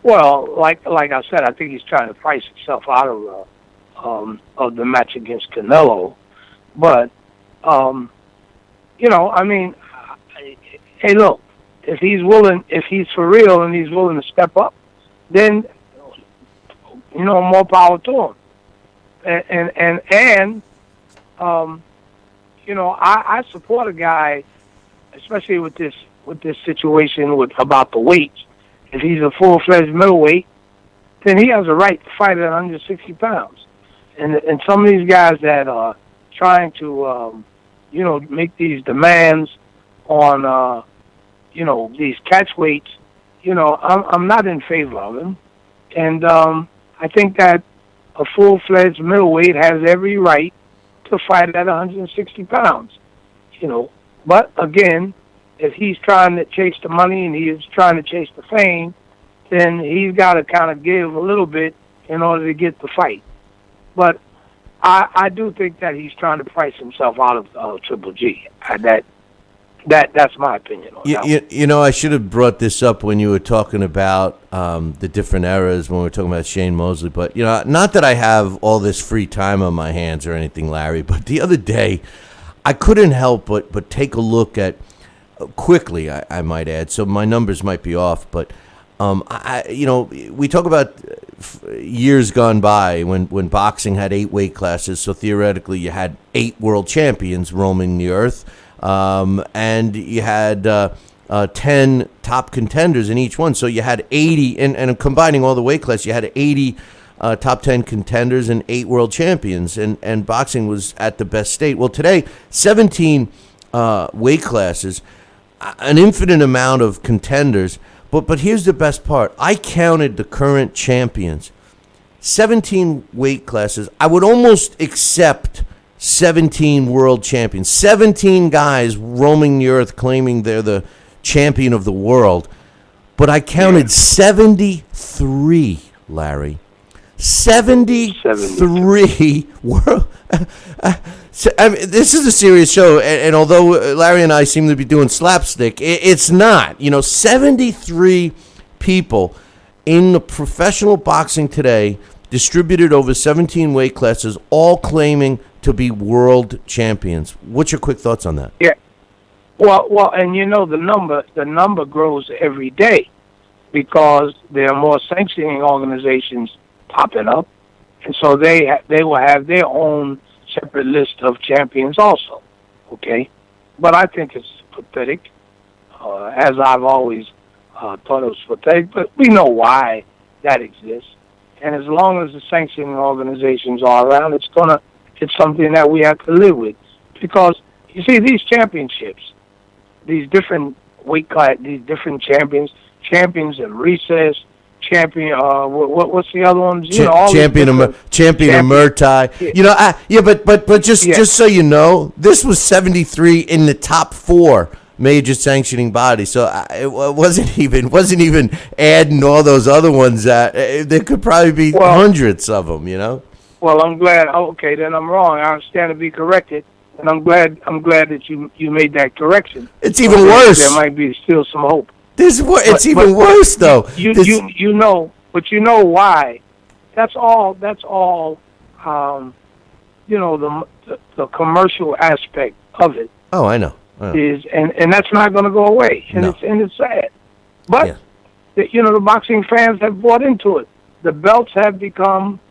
Well, like I said, I think he's trying to price himself out of the match against Canelo. But, I mean, hey, look, if he's for real and he's willing to step up, then, more power to him. And I support a guy, especially with this situation about the weights. If he's a full-fledged middleweight, then he has a right to fight at 160 pounds. And some of these guys that are trying to, make these demands on, these catch weights, I'm not in favor of them. And I think that a full-fledged middleweight has every right to fight at 160 pounds, But, again, if he's trying to chase the money and he's trying to chase the fame, then he's got to kind of give a little bit in order to get the fight. But I do think that he's trying to price himself out of Triple G. That's my opinion on that. I should have brought this up when you were talking about the different eras when we were talking about Shane Mosley. But, not that I have all this free time on my hands or anything, Larry, but the other day I couldn't help but take a look at, quickly, I might add, so my numbers might be off, but we talk about years gone by when boxing had 8 weight classes, so theoretically you had 8 world champions roaming the earth, and you had 10 top contenders in each one, so you had 80, and combining all the weight classes, you had 80 top 10 contenders and 8 world champions, and boxing was at the best state. Well, today, 17 weight classes, an infinite amount of contenders, but here's the best part. I counted the current champions. 17 weight classes. I would almost accept 17 world champions. 17 guys roaming the earth claiming they're the champion of the world. But I counted 73, Larry. 73 world. This is a serious show, and although Larry and I seem to be doing slapstick, it's not. 73 people in the professional boxing today, distributed over 17 weight classes, all claiming to be world champions. What's your quick thoughts on that? Yeah. Well, and the number grows every day because there are more sanctioning organizations popping up, and so they will have their own separate list of champions also, okay? But I think it's pathetic, as I've always thought it was pathetic, but we know why that exists. And as long as the sanctioning organizations are around, it's something that we have to live with. Because, you see, these championships, these different weight class, these different champions in recess, champion, what's the other ones? Champion of Murtai. Yeah. But just so you know, this was 73 in the top 4 major sanctioning bodies. So it wasn't even adding all those other ones. There could probably be hundreds of them. Well, I'm glad. Okay, then I'm wrong. I stand to be corrected, and I'm glad that you made that correction. It's even worse. There might be still some hope. It's even worse, though. You know why? That's all. The commercial aspect of it. Oh, I know. Is and that's not going to go away, and it's sad. But the boxing fans have bought into it. the belts have become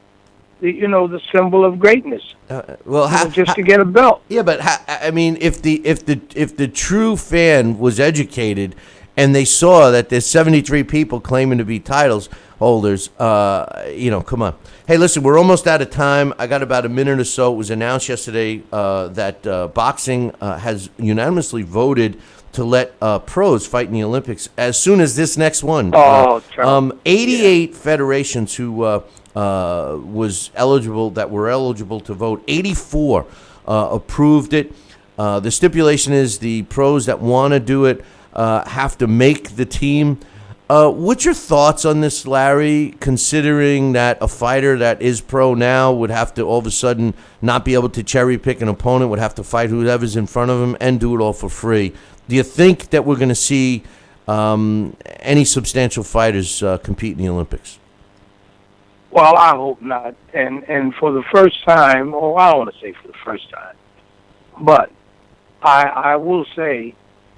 the symbol of greatness. Just to get a belt. Yeah, but I mean, if the true fan was educated and they saw that there's 73 people claiming to be titles holders, come on. Hey, listen, we're almost out of time. I got about a minute or so. It was announced yesterday that boxing has unanimously voted to let pros fight in the Olympics as soon as this next one. 88 federations who were eligible to vote. 84 approved it. The stipulation is the pros that want to do it have to make the team. What's your thoughts on this, Larry, considering that a fighter that is pro now would have to all of a sudden not be able to cherry pick an opponent, would have to fight whoever's in front of him and do it all for free? Do you think that we're going to see any substantial fighters compete in the Olympics? Well, I hope not. And for the first time, I don't want to say for the first time, but I will say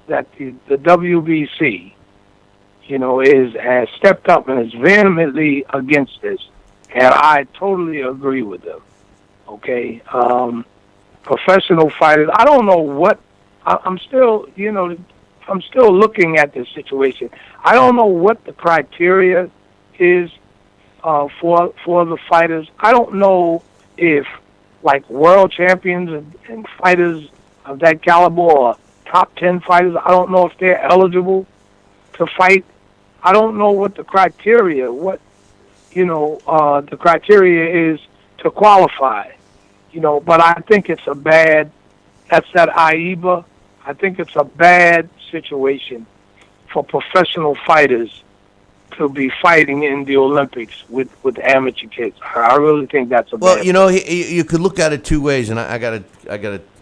that the WBC, has stepped up and is vehemently against this, and I totally agree with them. Okay, professional fighters. I don't know what. I'm still looking at this situation. I don't know what the criteria is for the fighters. I don't know if like world champions and fighters of that caliber or top 10 fighters. I don't know if they're eligible to fight. I don't know what the criteria, the criteria is to qualify, but I think it's that's that AIBA. I think it's a bad situation for professional fighters to be fighting in the Olympics with amateur kids. I really think that's a bad. Well, you could look at it two ways, and I gotta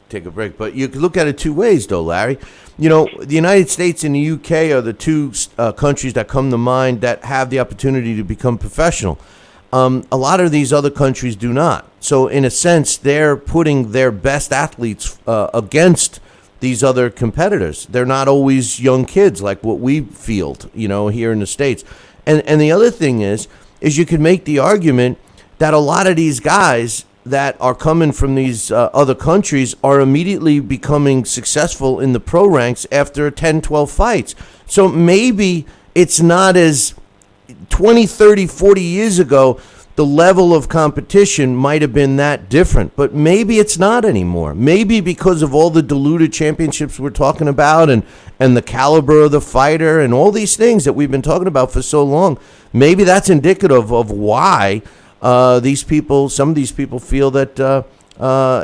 take a break, but you could look at it two ways, though, Larry. The United States and the UK are the two countries that come to mind that have the opportunity to become professional. A lot of these other countries do not. So, in a sense, they're putting their best athletes against these other competitors. They're not always young kids like what we field, here in the States. And the other thing is you could make the argument that a lot of these guys that are coming from these other countries are immediately becoming successful in the pro ranks after 10, 12 fights. So maybe it's not as 20, 30, 40 years ago, the level of competition might have been that different, but maybe it's not anymore. Maybe because of all the diluted championships we're talking about and the caliber of the fighter and all these things that we've been talking about for so long, maybe that's indicative of why some of these people feel that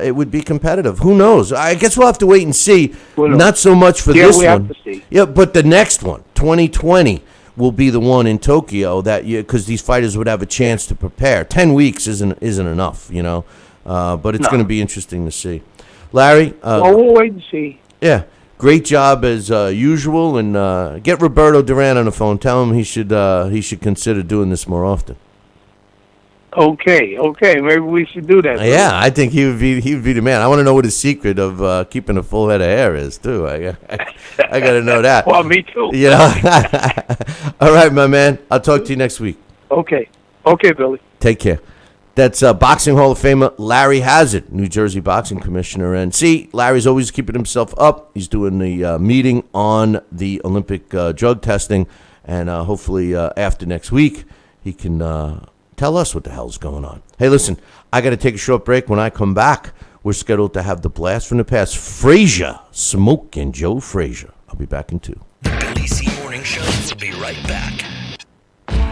it would be competitive. Who knows? I guess we'll have to wait and see. Not so much for this one. Have to see. Yeah, but the next one, 2020, will be the one in Tokyo because these fighters would have a chance to prepare. 10 weeks isn't enough, but it's going to be interesting to see. Larry? We'll wait and see. Yeah. Great job as usual, and get Roberto Duran on the phone. Tell him he should consider doing this more often. Okay. Maybe we should do that. Yeah, I think he would be the man. I want to know what his secret of keeping a full head of hair is too. I got to know that. Well, me too. All right, my man. I'll talk to you next week. Okay, Billy. Take care. That's Boxing Hall of Famer Larry Hazard, New Jersey Boxing Commissioner. And see, Larry's always keeping himself up. He's doing the meeting on the Olympic drug testing, and hopefully after next week he can tell us what the hell's going on. Hey, listen, I got to take a short break. When I come back, we're scheduled to have the blast from the past. Frazier, Smoking Joe Frazier. I'll be back in 2. The Billy C. Morning Show will be right back.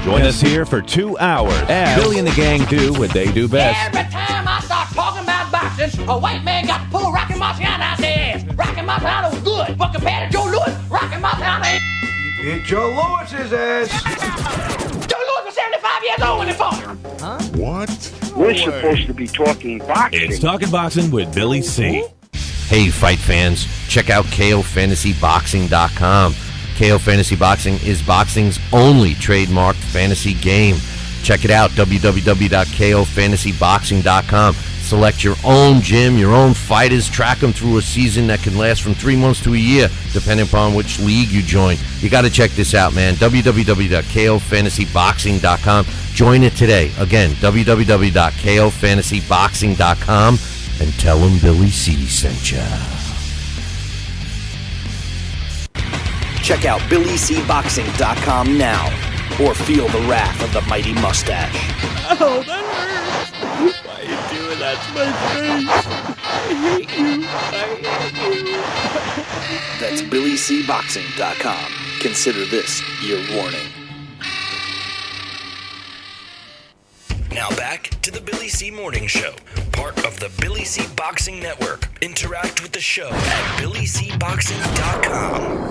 Join us here for 2 hours as Billy and the gang do what they do best. Every time I start talking about boxing, a white man got to pull Rocky Marciano out their ass. Rocky Marciano was good, but compared to Joe Louis, Rocky Marciano ain't. Beat Joe Louis's ass. Joe Louis was 75 years old when he fought. Huh? What? We're supposed to be talking boxing. It's Talking Boxing with Billy C. Hey, fight fans, check out KOFantasyBoxing.com. KO Fantasy Boxing is boxing's only trademarked fantasy game. Check it out, www.KOFantasyBoxing.com. Select your own gym, your own fighters, track them through a season that can last from 3 months to a year, depending upon which league you join. You got to check this out, man. www.KOFantasyBoxing.com. Join it today. Again, www.kofantasyboxing.com and tell them Billy C sent ya. Check out BillyCBoxing.com now, or feel the wrath of the mighty mustache. Oh, that hurts. Why are you doing that to my face? I hate you. That's BillyCBoxing.com. Consider this your warning. Now back to the Billy C Morning Show, part of the Billy C Boxing Network. Interact with the show at BillyCBoxing.com.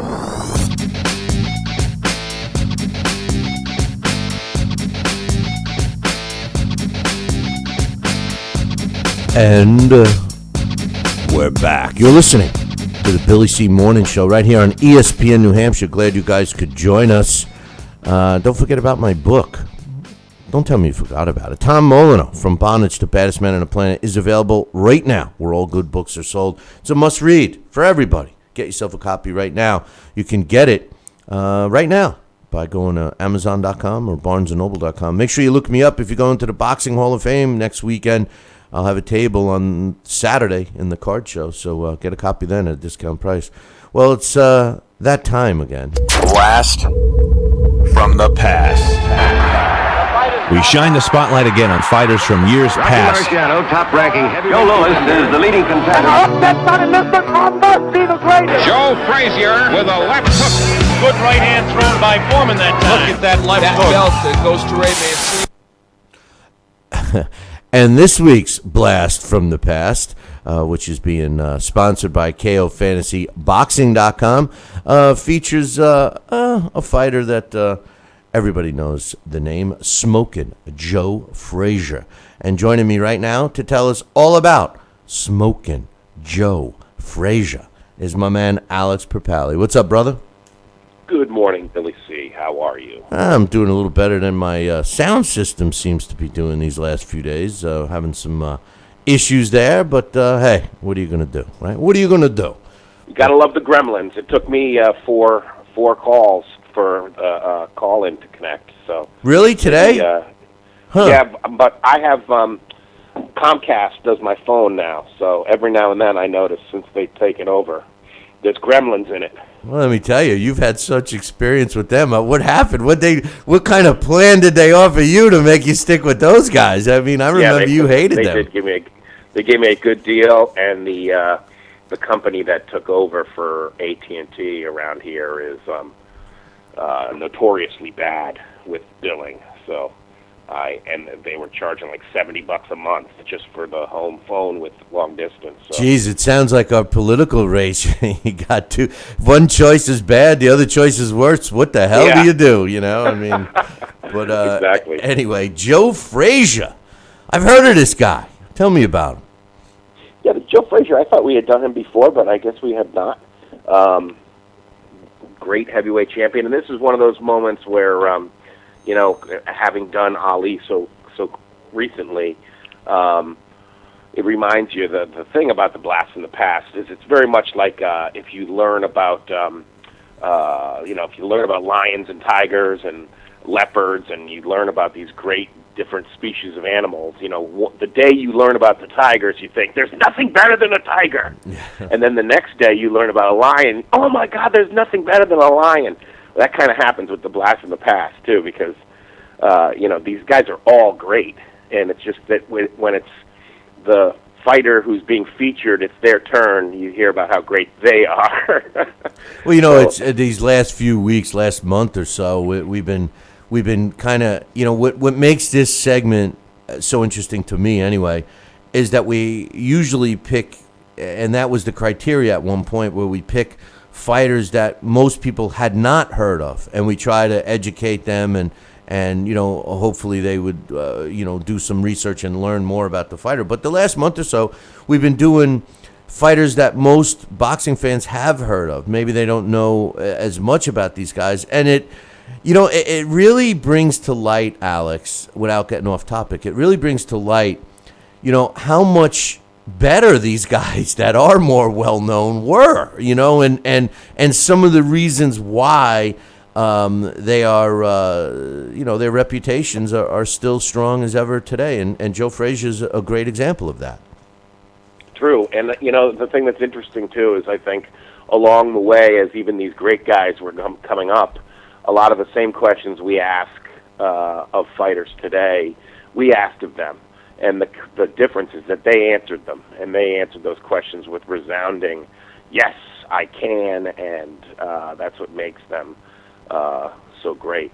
And we're back. You're listening to the Billy C Morning Show right here on ESPN New Hampshire. Glad you guys could join us. Don't forget about my book. Don't tell me you forgot about it. Tom Molyneux, From Bondage to Baddest Man on the Planet, is available right now where all good books are sold. It's a must-read for everybody. Get yourself a copy right now. You can get it right now by going to Amazon.com or BarnesandNoble.com. Make sure you look me up if you're going to the Boxing Hall of Fame next weekend. I'll have a table on Saturday in the card show, so get a copy then at a discount price. Well, it's that time again. Blast from the past. We shine the spotlight again on fighters from years past. Marciano, top-ranking heavyweight. Joe Louis is the leading contender. Joe Frazier with a left hook. Good right hand thrown by Foreman that time. Look at that left hook. That goes to Ray Man. And this week's Blast from the Past, which is being sponsored by KOFantasyBoxing.com, features a fighter that everybody knows the name, Smokin' Joe Frazier. And joining me right now to tell us all about Smokin' Joe Frazier is my man Alex Perpali. What's up, brother? Good morning, Billy C. How are you? I'm doing a little better than my sound system seems to be doing these last few days. Having some issues there, but hey, what are you going to do, right? What are you going to do? You got to love the gremlins. It took me four calls for call-in to connect. So really? Today? Yeah, but I have Comcast does my phone now, so every now and then I notice since they've taken over, there's gremlins in it. Well, let me tell you, you've had such experience with them. What happened? What kind of plan did they offer you to make you stick with those guys? I mean, I remember you hated them. They gave me a good deal, and the company that took over for AT&T around here is notoriously bad with billing. So and they were charging like $70 a month just for the home phone with long distance. So. Jeez, it sounds like our political race. You got two. One choice is bad, the other choice is worse. What the hell do you do? You know, I mean, but exactly. Anyway, Joe Frazier. I've heard of this guy. Tell me about him. Yeah, Joe Frazier. I thought we had done him before, but I guess we have not. Great heavyweight champion, and this is one of those moments where. You know, having done Ali so recently, it reminds you the thing about the Blast from the Past is it's very much like if you learn about if you learn about lions and tigers and leopards and you learn about these great different species of animals. You know, the day you learn about the tigers, you think there's nothing better than a tiger, and then the next day you learn about a lion. Oh my God, there's nothing better than a lion. That kind of happens with the Blast from the Past, too, because, these guys are all great. And it's just that when it's the fighter who's being featured, it's their turn, you hear about how great they are. Well, it's these last few weeks, last month or so, we've been kind of, what makes this segment so interesting to me anyway, is that we usually pick, and that was the criteria at one point, where we pick fighters that most people had not heard of, and we try to educate them and hopefully they would do some research and learn more about the fighter. But the last month or so, we've been doing fighters that most boxing fans have heard of. Maybe they don't know as much about these guys, and it really brings to light, Alex, without getting off topic, it really brings to light how much better these guys that are more well-known were, and some of the reasons why they are, their reputations are still strong as ever today. And Joe Frazier's a great example of that. True. And, the thing that's interesting, too, is I think along the way, as even these great guys were coming up, a lot of the same questions we ask of fighters today, we asked of them. And the difference is that they answered them, and they answered those questions with resounding, yes, I can, and that's what makes them so great.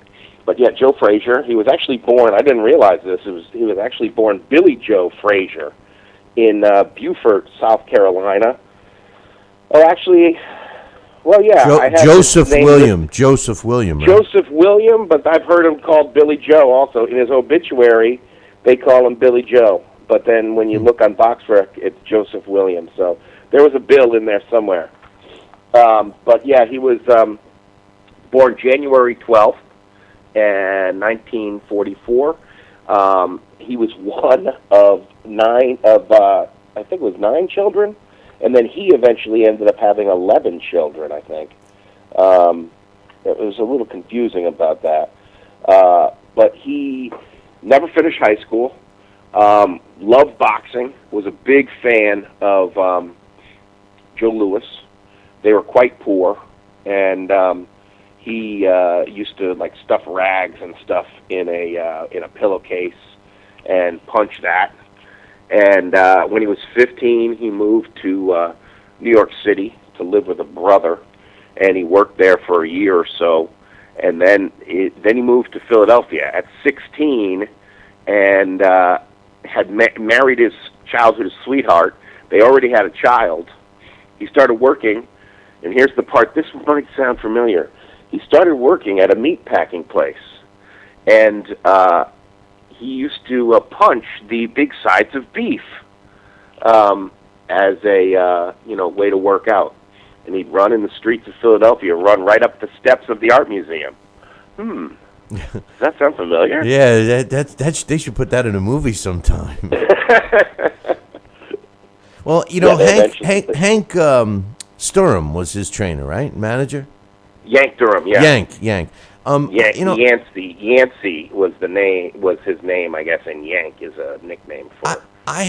But yeah, Joe Frazier, he was actually born, I didn't realize this, he was actually born Billy Joe Frazier in Beaufort, South Carolina. Oh, actually, well, yeah. Joseph William, right? Joseph William, but I've heard him called Billy Joe also. In his obituary, they call him Billy Joe. But then when you look on BoxRec, it's Joseph William. So there was a Bill in there somewhere. But yeah, he was born January 12th, 1944. He was one of I think it was 9 children. And then he eventually ended up having 11 children, I think. It was a little confusing about that. But he never finished high school, loved boxing, was a big fan of Joe Louis. They were quite poor, and he used to stuff rags and stuff in a pillowcase and punch that. And when he was 15, he moved to New York City to live with a brother, and he worked there for a year or so. And then he moved to Philadelphia at 16, and had married his childhood sweetheart. They already had a child. He started working, and here's the part. This might sound familiar. He started working at a meat packing place, and he used to punch the big sides of beef as a way to work out. And he'd run in the streets of Philadelphia, run right up the steps of the art museum. Does that sound familiar? Yeah, they should put that in a movie sometime. Well, Hank Sturm was his trainer, right? Manager? Yank Durham, yeah. Yank. Yancey was his name, I guess, and Yank is a nickname for it. I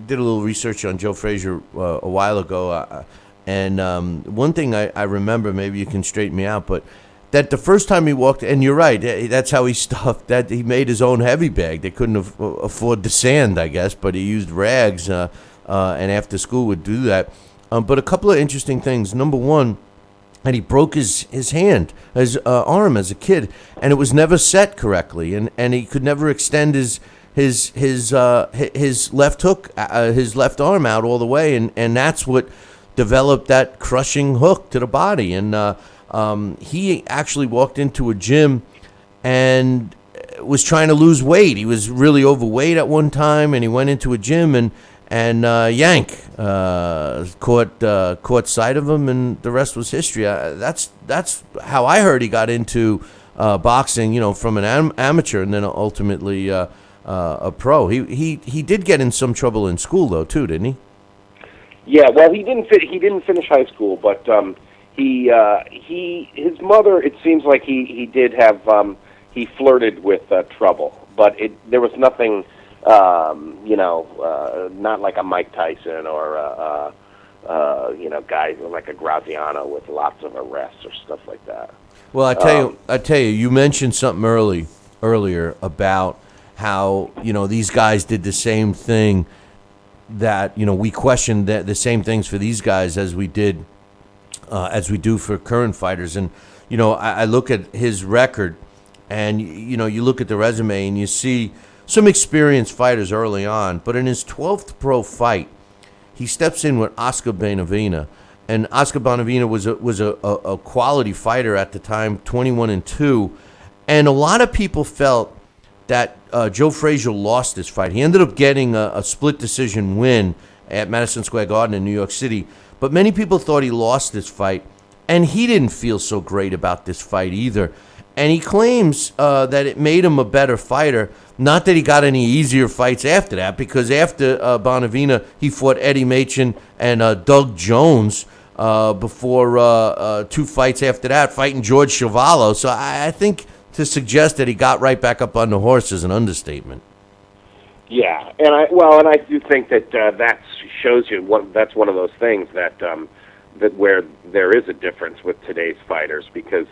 did a little research on Joe Frazier a while ago, and one thing I remember, maybe you can straighten me out, but that the first time he walked, and you're right, that's how he stuffed, that he made his own heavy bag. They couldn't afford the sand, I guess, but he used rags, and after school would do that. But a couple of interesting things. Number one, and he broke his arm as a kid, and it was never set correctly, and he could never extend his left hook, his left arm out all the way, and that's what developed that crushing hook to the body. And he actually walked into a gym and was trying to lose weight. He was really overweight at one time, and he went into a gym, and Yank caught sight of him, and the rest was history. That's how I heard he got into boxing, from an amateur, and then ultimately a pro. He did get in some trouble in school though, too, didn't he? Yeah, well, he didn't finish high school, but his mother, it seems like he did have he flirted with trouble, but there was nothing. Not like a Mike Tyson or guys like a Graziano with lots of arrests or stuff like that. Well, I tell you, you mentioned something earlier about how these guys did the same thing. That we questioned the same things for these guys as we do for current fighters, and I look at his record, and you look at the resume, and you see some experienced fighters early on, but in his 12th pro fight, he steps in with Oscar Bonavena, and Oscar Bonavena was a quality fighter at the time, 21-2, and a lot of people felt that Joe Frazier lost this fight. He ended up getting a split decision win at Madison Square Garden in New York City, but many people thought he lost this fight, and he didn't feel so great about this fight either. And he claims that it made him a better fighter. Not that he got any easier fights after that, because after Bonavena, he fought Eddie Machen and Doug Jones, before 2 fights after that, fighting George Chuvalo. So I think to suggest that he got right back up on the horse is an understatement. Yeah, and I do think that that shows you that's one of those things that that where there is a difference with today's fighters, because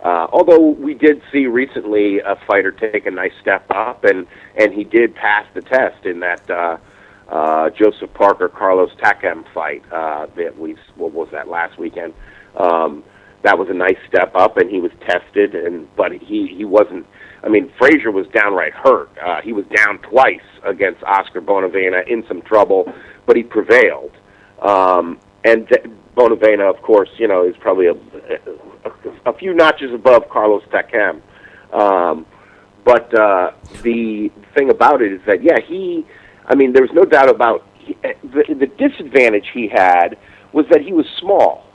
although we did see recently a fighter take a nice step up, and he did pass the test in that Joseph Parker Carlos Takam fight what was that, last weekend. That was a nice step up, and he was tested, but he wasn't. I mean, Frazier was downright hurt. He was down twice against Oscar Bonavena, in some trouble, but he prevailed. Bonavena, of course, is probably a few notches above Carlos Takam. But the thing about it is that, there's no doubt about the disadvantage he had was that he was small.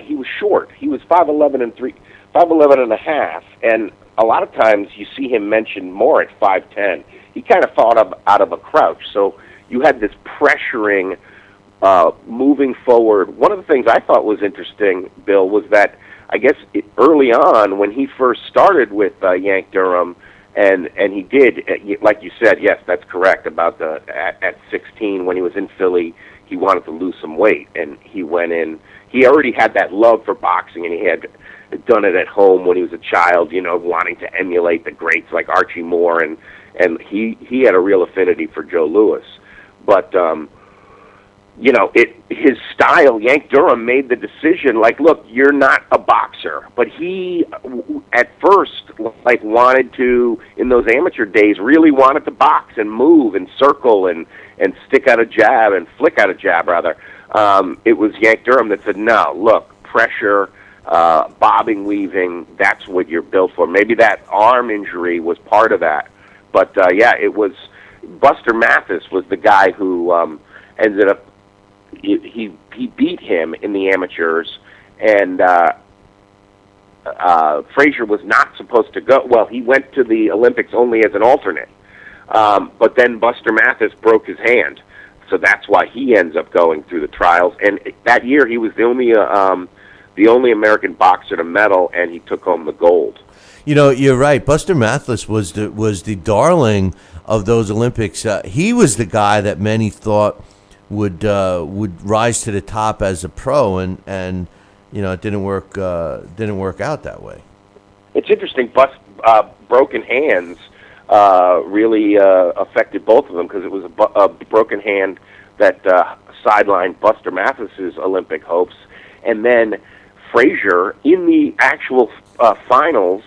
He was short. He was 5'11 and a half, and a lot of times you see him mentioned more at 5'10". He kind of fought out of a crouch, so you had this pressuring, moving forward. One of the things I thought was interesting, Bill, was that I guess early on when he first started with Yank Durham, and he did, like you said, yes, that's correct, about at 16 when he was in Philly, he wanted to lose some weight, and he went in. He already had that love for boxing, and he had done it at home when he was a child, wanting to emulate the greats like Archie Moore, and he had a real affinity for Joe Louis. But his style, Yank Durham made the decision, like, look, you're not a boxer. But he, at first, wanted to, in those amateur days, really wanted to box and move and circle and stick out a jab and flick out a jab, rather. It was Yank Durham that said, no, look, pressure, bobbing, weaving, that's what you're built for. Maybe that arm injury was part of that. But, it was Buster Mathis was the guy who ended up, he beat him in the amateurs, and Frazier was not supposed to go. Well, he went to the Olympics only as an alternate. But then Buster Mathis broke his hand, so that's why he ends up going through the trials. And that year he was the only American boxer to medal, and he took home the gold. You're right. Buster Mathis was the darling of those Olympics. He was the guy that many thought would rise to the top as a pro, and it didn't work out that way. It's interesting. Broken hands really affected both of them, because it was a broken hand that sidelined Buster Mathis's Olympic hopes, and then Frazier in the actual finals.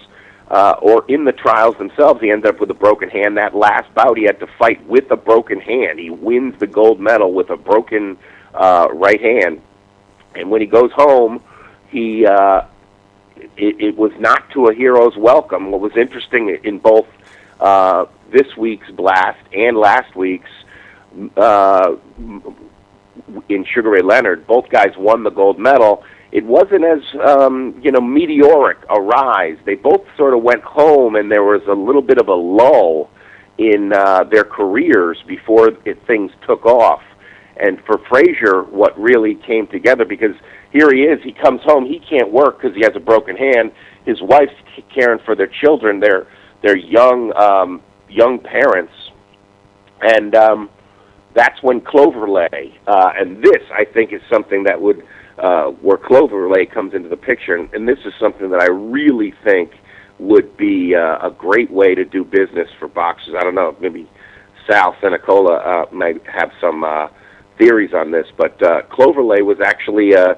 Or in the trials themselves, he ended up with a broken hand. That last bout, he had to fight with a broken hand. He wins the gold medal with a broken right hand. And when he goes home, it was not to a hero's welcome. What was interesting in both this week's blast and last week's in Sugar Ray Leonard, both guys won the gold medal. It wasn't as, meteoric a rise. They both sort of went home, and there was a little bit of a lull in their careers before things took off. And for Frazier, what really came together, because here he is, he comes home, he can't work because he has a broken hand. His wife's caring for their children, their young parents, and that's when Cloverlay, and this, I think, is something that would, where Cloverlay comes into the picture, and this is something that I really think would be a great way to do business for boxers. I don't know, maybe Sal Senecola might have some theories on this, but Cloverlay was actually a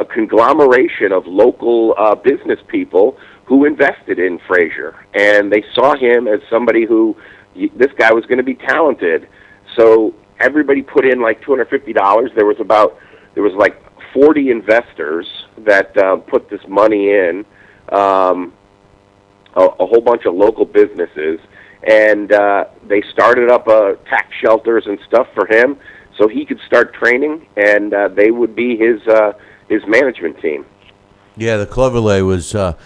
conglomeration of local business people who invested in Frazier, and they saw him as somebody who, this guy was going to be talented. So everybody put in like $250. There was like 40 investors that put this money in, a whole bunch of local businesses, and they started up tax shelters and stuff for him so he could start training, and they would be his management team. Yeah, the Cloverlay was a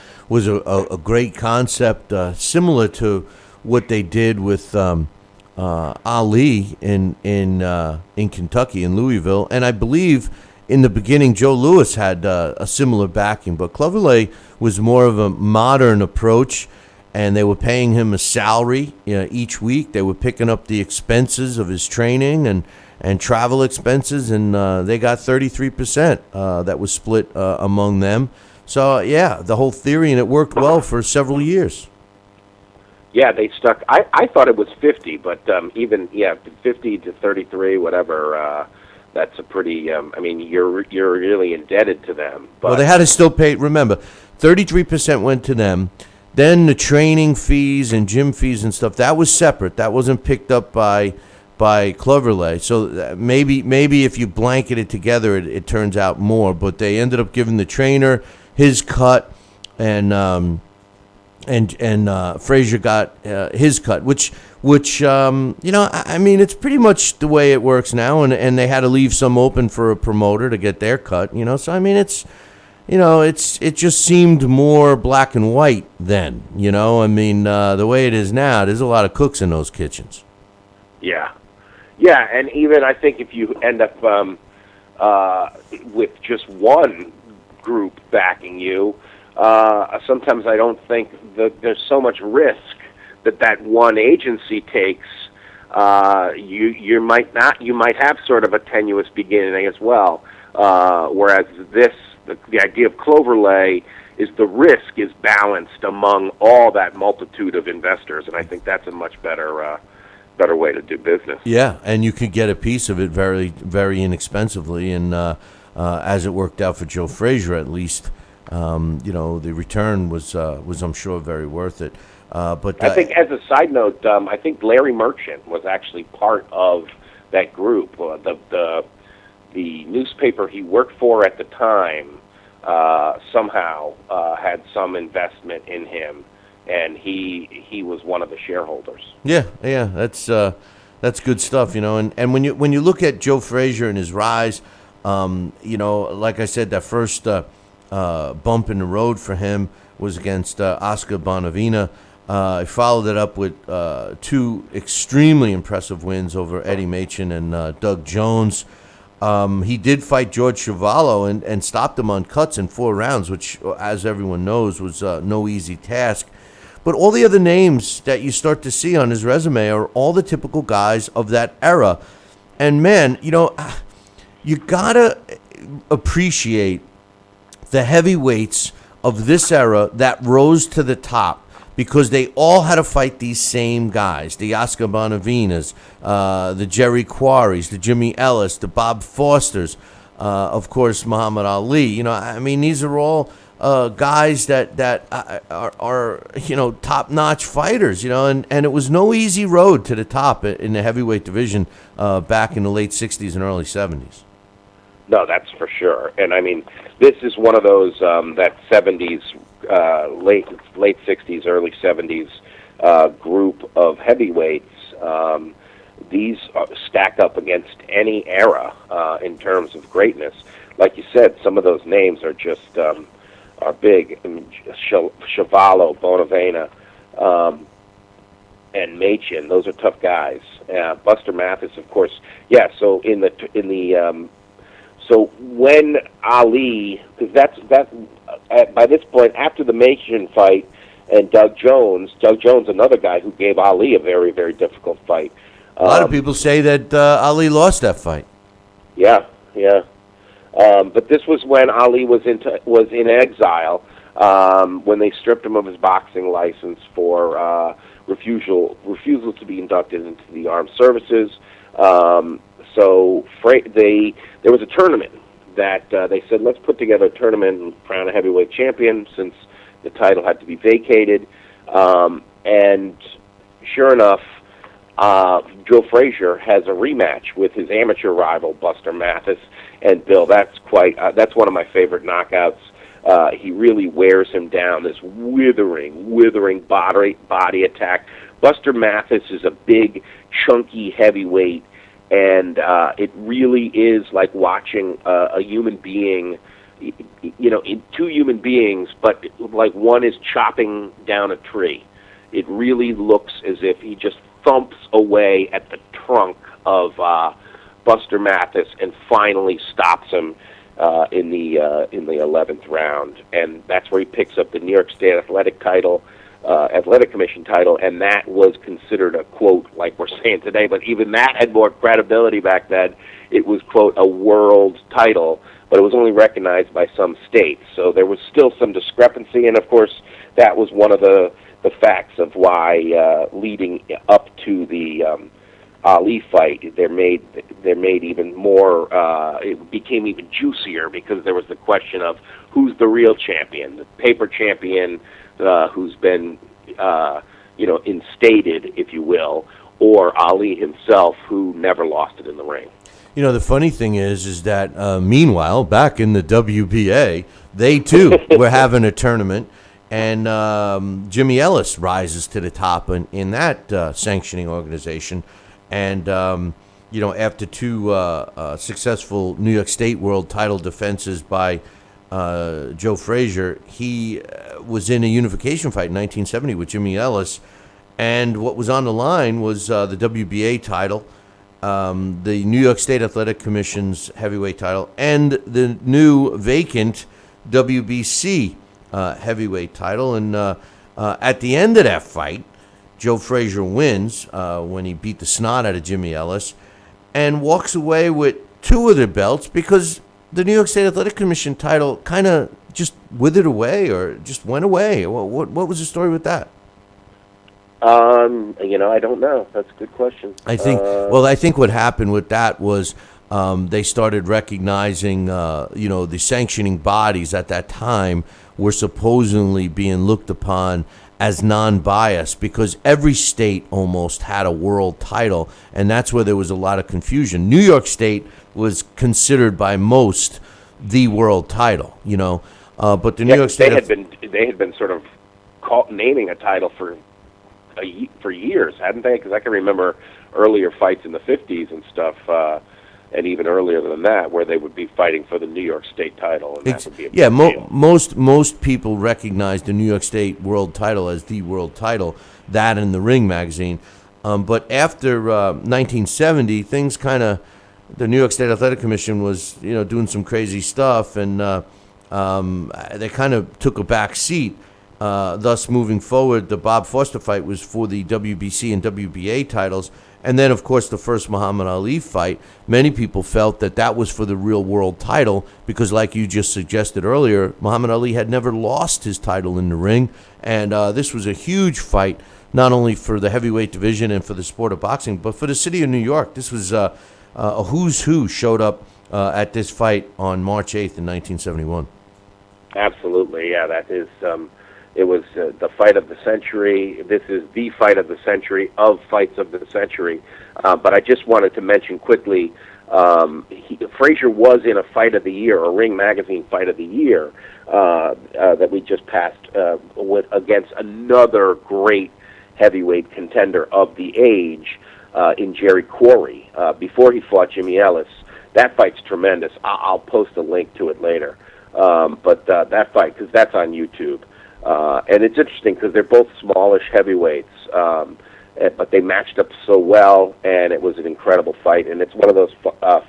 great concept, similar to what they did with Ali in Kentucky, in Louisville, and I believe in the beginning, Joe Louis had a similar backing, but Cloverleigh was more of a modern approach, and they were paying him a salary each week. They were picking up the expenses of his training and travel expenses, and they got 33% that was split among them. So, yeah, the whole theory, and it worked well for several years. Yeah, they stuck. I thought it was 50, but even 50 to 33, whatever. That's a pretty. I mean, you're really indebted to them. But well, they had to still pay. Remember, 33% went to them. Then the training fees and gym fees and stuff, that was separate. That wasn't picked up by Cloverleigh. So maybe if you blanket it together, it turns out more. But they ended up giving the trainer his cut, and Frazier got his cut, which I mean, it's pretty much the way it works now, and they had to leave some open for a promoter to get their cut, so I mean, it just seemed more black and white then, I mean, the way it is now, there's a lot of cooks in those kitchens. Yeah, and even I think if you end up with just one group backing you, sometimes I don't think that there's so much risk that one agency takes. You might have sort of a tenuous beginning as well. Whereas the idea of Cloverleigh is the risk is balanced among all that multitude of investors, and I think that's a much better way to do business. Yeah, and you could get a piece of it very, very inexpensively, and as it worked out for Joe Frazier, at least. The return was I'm sure very worth it. But I think, as a side note, I think Larry Merchant was actually part of that group. The newspaper he worked for at the time somehow had some investment in him, and he was one of the shareholders. Yeah, that's good stuff, And when you look at Joe Frazier and his rise, like I said, that first bump in the road for him was against Oscar Bonavena. He followed it up with two extremely impressive wins over Eddie Machen and Doug Jones. He did fight George Chuvalo and stopped him on cuts in 4 rounds, which, as everyone knows, was no easy task. But all the other names that you start to see on his resume are all the typical guys of that era. And, man, you got to appreciate the heavyweights of this era that rose to the top, because they all had to fight these same guys, the Oscar Bonavenas, the Jerry Quarries, the Jimmy Ellis, the Bob Fosters, of course, Muhammad Ali. I mean, these are all guys that are top-notch fighters, and it was no easy road to the top in the heavyweight division back in the late 60s and early 70s. No, that's for sure. And I mean, this is one of those that 70s, late 60s, early 70s group of heavyweights. These stack up against any era in terms of greatness. Like you said, some of those names are just are big. I mean, Chuvalo, Bonavena, and Machen. Those are tough guys. Buster Mathis, of course. Yeah. So so when Ali, because that's by this point, after the Machen fight and Doug Jones, another guy who gave Ali a very, very difficult fight. A lot of people say that Ali lost that fight. Yeah. But this was when Ali was in exile, when they stripped him of his boxing license for refusal to be inducted into the armed services. So there was a tournament that they said, let's put together a tournament and crown a heavyweight champion, since the title had to be vacated. And sure enough, Joe Frazier has a rematch with his amateur rival Buster Mathis. And Bill, that's one of my favorite knockouts. He really wears him down. This withering body attack. Buster Mathis is a big, chunky heavyweight. And it really is like watching a human being, two human beings, but like one is chopping down a tree. It really looks as if he just thumps away at the trunk of Buster Mathis and finally stops him. in the 11th round, and that's where he picks up the New York State Athletic Commission title, and that was considered a quote, like we're saying today, but even that had more credibility back then. It was, quote, a world title, but it was only recognized by some states, so there was still some discrepancy, and of course that was one of the facts of why leading up to the Ali fight, they're made even more. It became even juicier because there was the question of who's the real champion, the paper champion, who's been, instated, if you will, or Ali himself, who never lost it in the ring. You know, the funny thing is that meanwhile, back in the WBA, they too were having a tournament, and Jimmy Ellis rises to the top in that sanctioning organization. And, after two successful New York State world title defenses by Joe Frazier, he was in a unification fight in 1970 with Jimmy Ellis. And what was on the line was the WBA title, the New York State Athletic Commission's heavyweight title, and the new vacant WBC heavyweight title. And at the end of that fight, Joe Frazier wins when he beat the snot out of Jimmy Ellis and walks away with two of the belts because the New York State Athletic Commission title kind of just withered away or just went away. What was the story with that? I don't know. That's a good question. I think what happened with that was they started recognizing, the sanctioning bodies at that time were supposedly being looked upon as non-biased because every state almost had a world title, and that's where there was a lot of confusion. New York State was considered by most the world title, but the New York State they had been sort of naming a title for years, hadn't they? Because I can remember earlier fights in the 50s and stuff, and even earlier than that, where they would be fighting for the New York State title, and that would be a big deal. Most people recognize the New York State world title as the world title, that in the Ring magazine. But after 1970, things the New York State Athletic Commission was doing some crazy stuff, and they kind of took a back seat. Thus, moving forward, the Bob Foster fight was for the WBC and WBA titles. And then, of course, the first Muhammad Ali fight, many people felt that was for the real world title because, like you just suggested earlier, Muhammad Ali had never lost his title in the ring. And this was a huge fight, not only for the heavyweight division and for the sport of boxing, but for the city of New York. This was a who's who showed up at this fight on March 8th in 1971. Absolutely, yeah, that is... It was the fight of the century. This is the fight of the century of fights of the century. But I just wanted to mention quickly, Frazier was in a fight of the year, a Ring Magazine fight of the year, that we just passed against another great heavyweight contender of the age in Jerry Quarry before he fought Jimmy Ellis. That fight's tremendous. I'll post a link to it later. But that fight, because that's on YouTube. And it's interesting because they're both smallish heavyweights, but they matched up so well, and it was an incredible fight. And it's one of those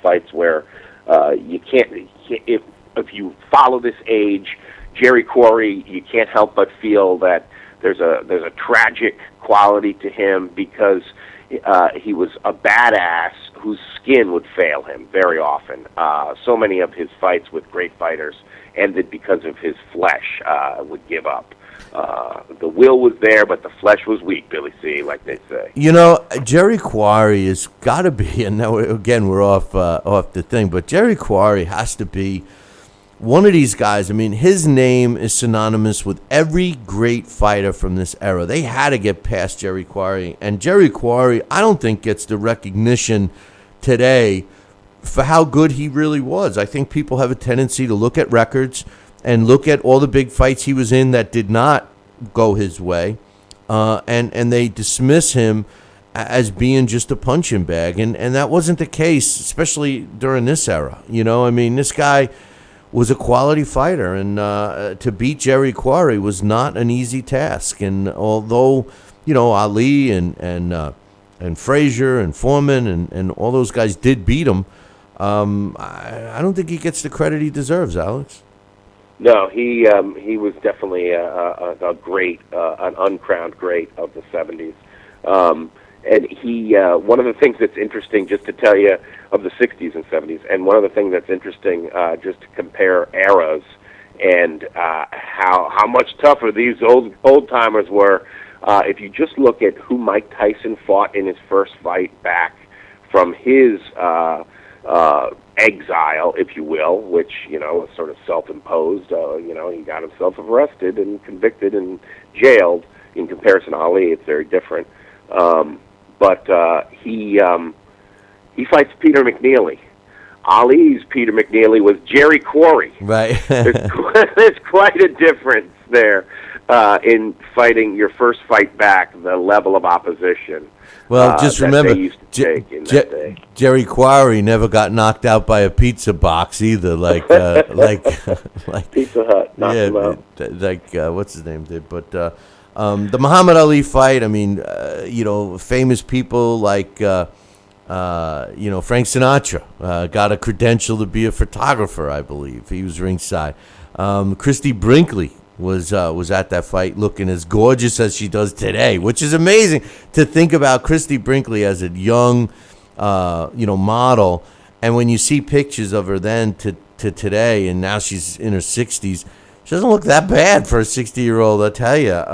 fights where you can't, if you follow this age, Jerry Quarry, you can't help but feel that there's a tragic quality to him because he was a badass whose skin would fail him very often. So many of his fights with great fighters ended because of his flesh would give up. The will was there, but the flesh was weak, Billy C., like they say. Jerry Quarry has got to be, and now again we're off the thing, but Jerry Quarry has to be one of these guys. I mean, his name is synonymous with every great fighter from this era. They had to get past Jerry Quarry, and Jerry Quarry, I don't think gets the recognition today for how good he really was. I think people have a tendency to look at records and look at all the big fights he was in that did not go his way, and they dismiss him as being just a punching bag, and that wasn't the case, especially during this era. This guy was a quality fighter, and to beat Jerry Quarry was not an easy task. And although Ali and Frazier and Foreman and all those guys did beat him, I don't think he gets the credit he deserves, Alex. No, he was definitely a great, an uncrowned great of the 70s. And he, one of the things that's interesting, just to tell you, of the 60s and 70s, and one of the things that's interesting, just to compare eras and how much tougher these old timers were. If you just look at who Mike Tyson fought in his first fight back from his exile, if you will, which, was sort of self-imposed. He got himself arrested and convicted and jailed. In comparison to Ali, it's very different. But he fights Peter McNeely. Ali's Peter McNeely was Jerry Quarry. Right. There's quite a difference there in fighting your first fight back, the level of opposition. Well, just remember, Jerry Quarry never got knocked out by a pizza box either, like Pizza Hut knocked him out. What's his name did, but the Muhammad Ali fight. I mean, famous people like Frank Sinatra got a credential to be a photographer, I believe. He was ringside. Christy Brinkley was at that fight looking as gorgeous as she does today, which is amazing to think about Christy Brinkley as a young, model. And when you see pictures of her then to today, and now she's in her 60s, she doesn't look that bad for a 60-year-old, I tell you.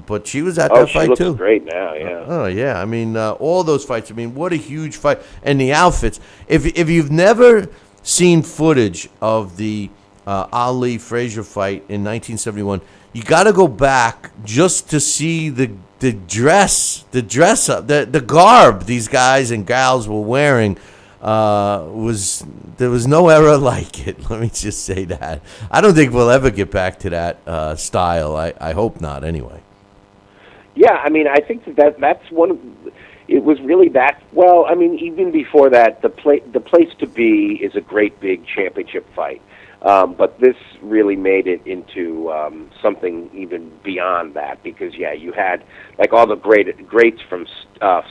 But she was at that fight too. She looks great now, yeah. Oh yeah, I mean, all those fights. I mean, what a huge fight, and the outfits. If you've never seen footage of the Ali Frazier fight in 1971, you got to go back just to see the dress up, the garb these guys and gals were wearing. There was no era like it. Let me just say that. I don't think we'll ever get back to that style. I hope not. Anyway. Yeah, I mean, I think that's one. It was really that. Well, I mean, even before that, the place to be is a great big championship fight. But this really made it into something even beyond that, because you had like all the greats from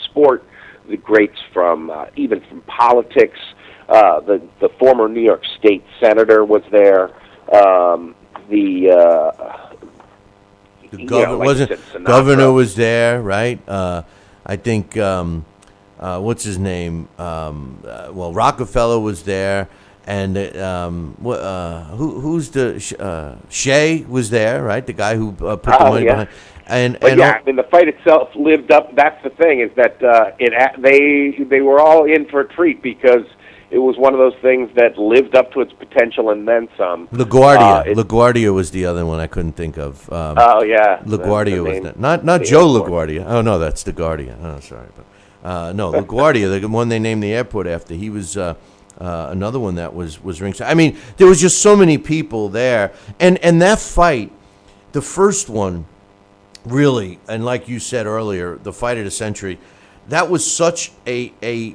sport, the greats from even from politics. The former New York State senator was there. Governor was there, right? I think what's his name? Rockefeller was there. And who's the Shea was there, right? The guy who put the money behind. I mean, the fight itself lived up. That's the thing, is that they were all in for a treat, because it was one of those things that lived up to its potential and then some. LaGuardia was the other one I couldn't think of. LaGuardia was not Joe LaGuardia. Oh no, that's the Guardia. Oh, sorry, but no, LaGuardia, the one they named the airport after. He was. Another one that was ringside. I mean, there was just so many people there, and that fight, the first one, really, and like you said earlier, the fight of the century, that was such a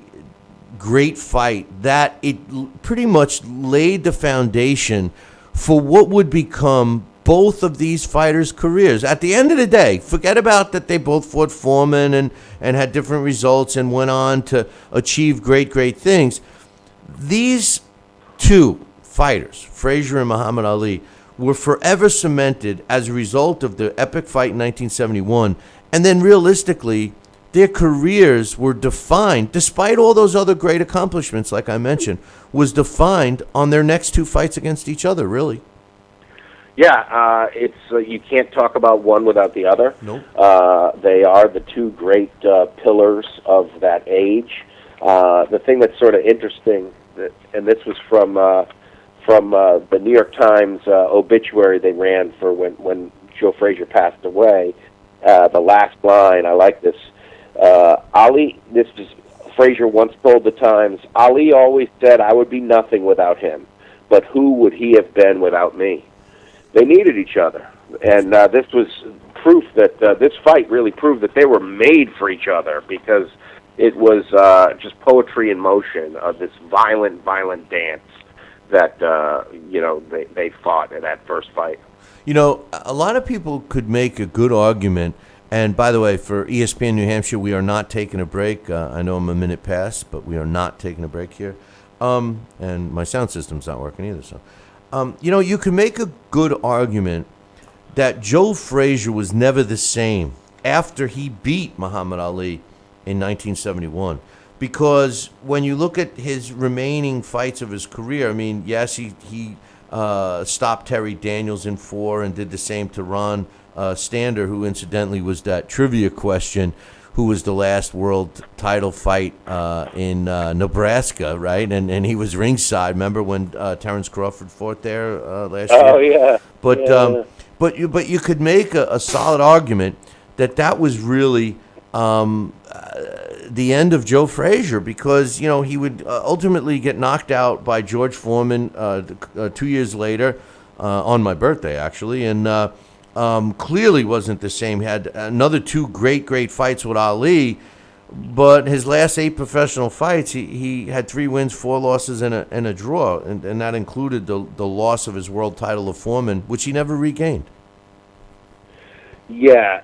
great fight that it pretty much laid the foundation for what would become both of these fighters' careers. At the end of the day, forget about that they both fought Foreman and had different results and went on to achieve great things. These two fighters, Frazier and Muhammad Ali, were forever cemented as a result of the epic fight in 1971. And then realistically, their careers were defined, despite all those other great accomplishments, like I mentioned, was defined on their next two fights against each other, really. Yeah, it's you can't talk about one without the other. Nope. They are the two great pillars of that age. The thing that's sort of interesting, and this was from the New York Times obituary they ran for when Joe Frazier passed away. The last line, I like this. Frazier once told the Times, Ali always said I would be nothing without him, but who would he have been without me? They needed each other, and this was proof that this fight really proved that they were made for each other, because it was just poetry in motion, this violent dance that they fought in that first fight. You know, a lot of people could make a good argument. And by the way, for ESPN New Hampshire, we are not taking a break. I know I'm a minute past, but we are not taking a break here. And my sound system's not working either. So, you can make a good argument that Joe Frazier was never the same after he beat Muhammad Ali in 1971. Because when you look at his remaining fights of his career, I mean, yes, he stopped Terry Daniels in 4 and did the same to Ron Stander, who incidentally was that trivia question, who was the last world title fight in Nebraska, right? And he was ringside. Remember when Terrence Crawford fought there last year? Oh, yeah. But you could make a solid argument that was really the end of Joe Frazier, because he would ultimately get knocked out by George Foreman 2 years later on my birthday, actually, and clearly wasn't the same. He had another 2 great fights with Ali, but his last 8 professional fights, he had 3 wins, 4 losses, and a draw, and that included the loss of his world title of Foreman, which he never regained. Yeah,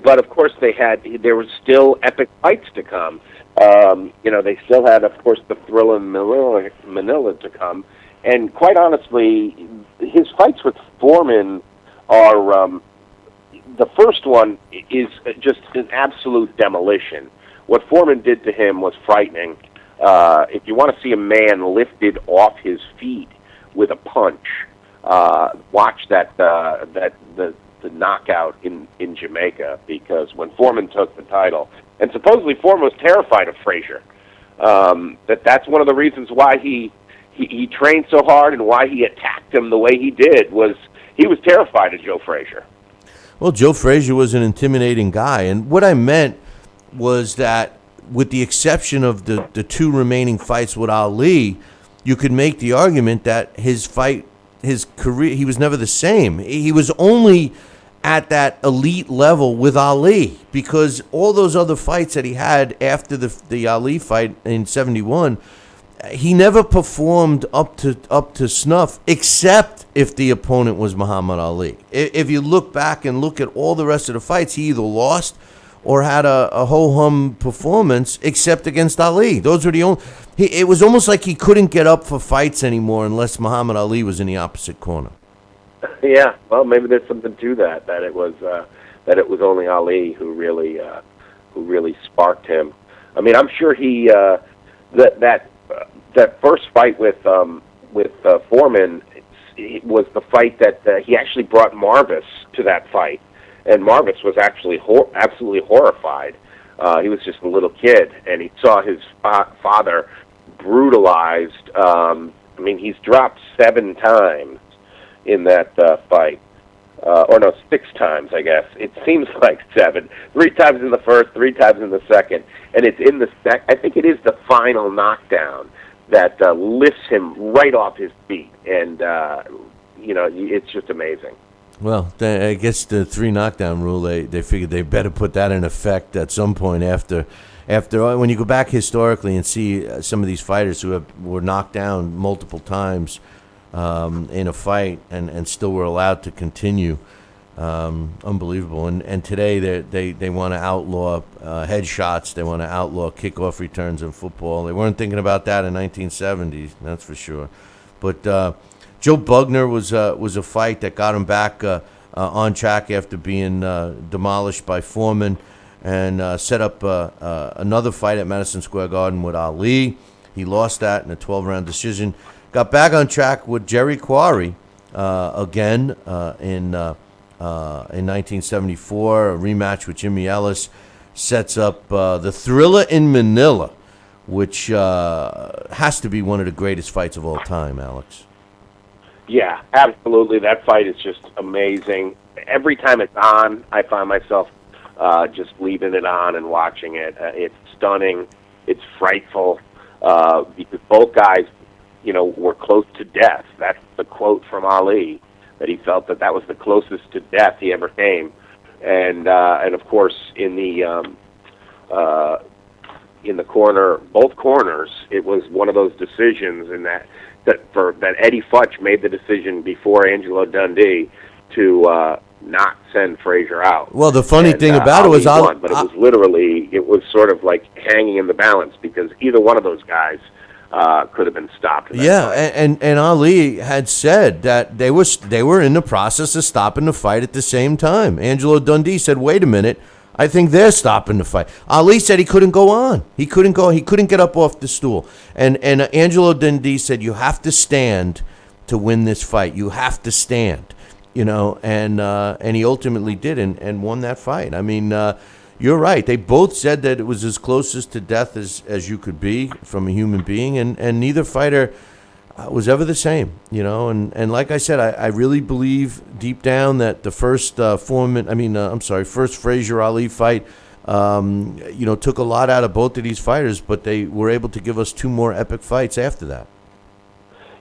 but of course there were still epic fights to come. They still had, of course, the Thrill in Manila to come, and quite honestly, his fights with Foreman are the first one is just an absolute demolition. What Foreman did to him was frightening. If you want to see a man lifted off his feet with a punch, watch the knockout in Jamaica, because when Foreman took the title, and supposedly Foreman was terrified of Frazier, that's one of the reasons why he trained so hard and why he attacked him the way he did, was he was terrified of Joe Frazier. Well, Joe Frazier was an intimidating guy, and what I meant was that with the exception of the 2 remaining fights with Ali, you could make the argument that his career, he was never the same. He was only at that elite level with Ali, because all those other fights that he had after the Ali fight in 71, he never performed up to snuff, except if the opponent was Muhammad Ali. If you look back and look at all the rest of the fights, he either lost or had a ho-hum performance, except against Ali. Those were the only. It was almost like he couldn't get up for fights anymore unless Muhammad Ali was in the opposite corner. Yeah, well, maybe there's something to that. That it was only Ali who really sparked him. I mean, I'm sure he that first fight with Foreman was the fight that he actually brought Marvis to that fight, and Marvis was actually absolutely horrified. He was just a little kid, and he saw his father brutalized. He's dropped 7 times in that fight. Or no, 6 times, I guess. It seems like 7. 3 times in the first, 3 times in the second. And it's in the I think it is the final knockdown that lifts him right off his feet. And, it's just amazing. Well, I guess the 3 knockdown rule, they figured they better put that in effect at some point after when you go back historically and see some of these fighters who were knocked down multiple times in a fight and still were allowed to continue. Unbelievable. And today they want to outlaw headshots. They want to outlaw kickoff returns in football. They weren't thinking about that in 1970s, that's for sure. But Joe Bugner was a fight that got him back on track after being demolished by Foreman, and set up another fight at Madison Square Garden with Ali. He lost that in a 12-round decision. Got back on track with Jerry Quarry again in 1974. A rematch with Jimmy Ellis sets up the Thriller in Manila, which has to be one of the greatest fights of all time, Alex. Yeah, absolutely. That fight is just amazing. Every time it's on, I find myself just leaving it on and watching it. It's stunning. It's frightful because both guys, were close to death. That's the quote from Ali, that he felt that was the closest to death he ever came. And of course, in the corner, both corners, it was one of those decisions in that Eddie Futch made the decision before Angelo Dundee to not send Frazier out. Well, the funny thing about it was Ali won, but it was sort of like hanging in the balance, because either one of those guys could have been stopped. Yeah, and Ali had said that they were in the process of stopping the fight at the same time. Angelo Dundee said, "Wait a minute, I think they're stopping the fight." Ali said he couldn't go on. He couldn't go. He couldn't get up off the stool. And Angelo Dundee said, "You have to stand to win this fight. You have to stand." And he ultimately did and won that fight. I mean, you're right. They both said that it was as closest to death as you could be from a human being, and neither fighter was ever the same, And like I said, I really believe deep down that the first first Frazier-Ali fight, took a lot out of both of these fighters, but they were able to give us two more epic fights after that.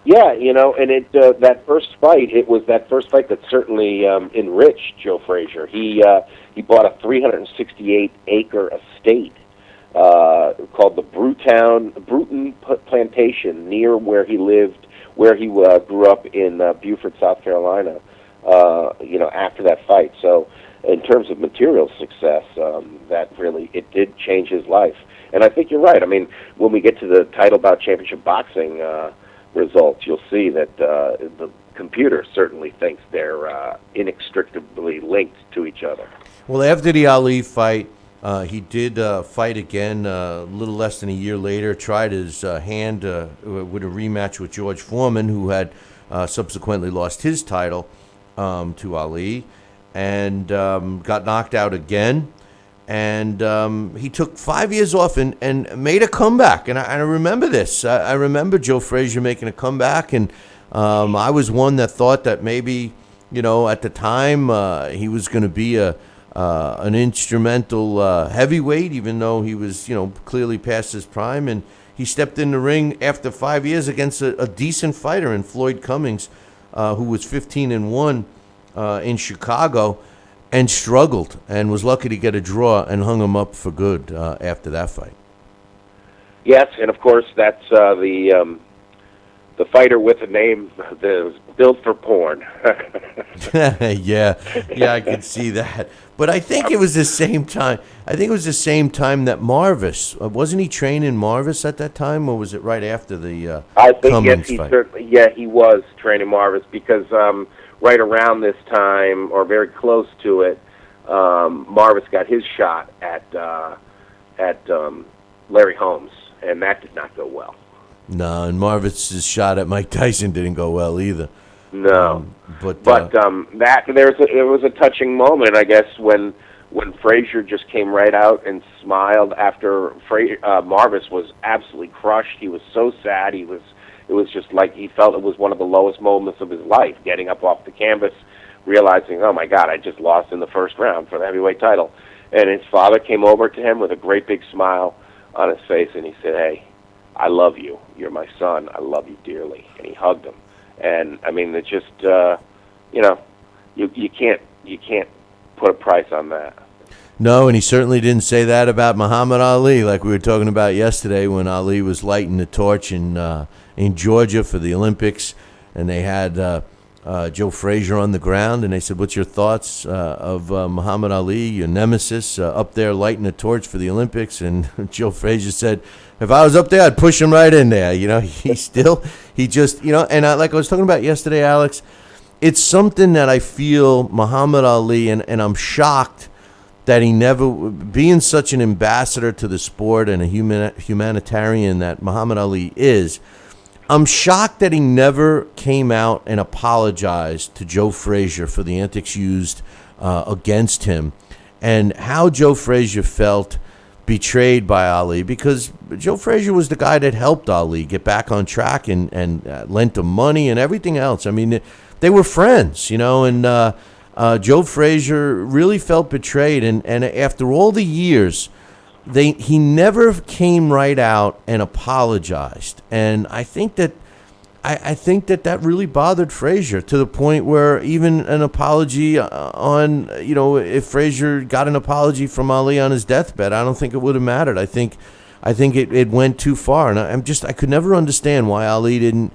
Yeah, and that first fight, it was that first fight that certainly enriched Joe Frazier. He bought a 368-acre estate called the Bruton Plantation near where he lived, where he grew up in Beaufort, South Carolina, after that fight. So in terms of material success, that really, it did change his life. And I think you're right. I mean, when we get to the title bout championship boxing results, you'll see that the computer certainly thinks they're inextricably linked to each other. Well, after the Ali fight, he did fight again a little less than a year later, tried his hand with a rematch with George Foreman, who had subsequently lost his title to Ali, and got knocked out again. And he took 5 years off and made a comeback. And I remember this. I remember Joe Frazier making a comeback. And I was one that thought that maybe, at the time he was going to be an instrumental heavyweight, even though he was, clearly past his prime. And he stepped in the ring after 5 years against a decent fighter in Floyd Cummings, who was 15-1 in Chicago. And struggled, and was lucky to get a draw and hung him up for good after that fight. Yes, and of course that's the fighter with a name that was built for porn. yeah, I could see that. But I think it was the same time. I think it was the same time that Marvis wasn't he training Marvis at that time, or was it right after the I think Cummings yes, fight? He was training Marvis because. Right around this time, or very close to it, Marvis got his shot at Larry Holmes, and that did not go well. No, and Marvis's shot at Mike Tyson didn't go well either. No, but it was a touching moment, I guess, when Frazier just came right out and smiled after Marvis was absolutely crushed. He was so sad. It was just like he felt it was one of the lowest moments of his life, getting up off the canvas, realizing, oh my God, I just lost in the first round for the heavyweight title. And his father came over to him with a great big smile on his face, and he said, "Hey, I love you. You're my son. I love you dearly." And he hugged him. And I mean, it's just, you can't put a price on that. No, and he certainly didn't say that about Muhammad Ali, like we were talking about yesterday when Ali was lighting the torch in Georgia for the Olympics, and they had Joe Frazier on the ground, and they said, "What's your thoughts of Muhammad Ali, your nemesis, up there lighting the torch for the Olympics?" And Joe Frazier said, "If I was up there, I'd push him right in there." And like I was talking about yesterday, Alex, it's something that I feel Muhammad Ali, and I'm shocked that he never, being such an ambassador to the sport and a humanitarian that Muhammad Ali is, I'm shocked that he never came out and apologized to Joe Frazier for the antics used against him, and how Joe Frazier felt betrayed by Ali, because Joe Frazier was the guy that helped Ali get back on track and lent him money and everything else. I mean, they were friends, and Joe Frazier really felt betrayed, and after all the years, he never came right out and apologized, and I think that that really bothered Frazier to the point where even an apology if Frazier got an apology from Ali on his deathbed, I don't think it would have mattered. I think it went too far, and I could never understand why Ali didn't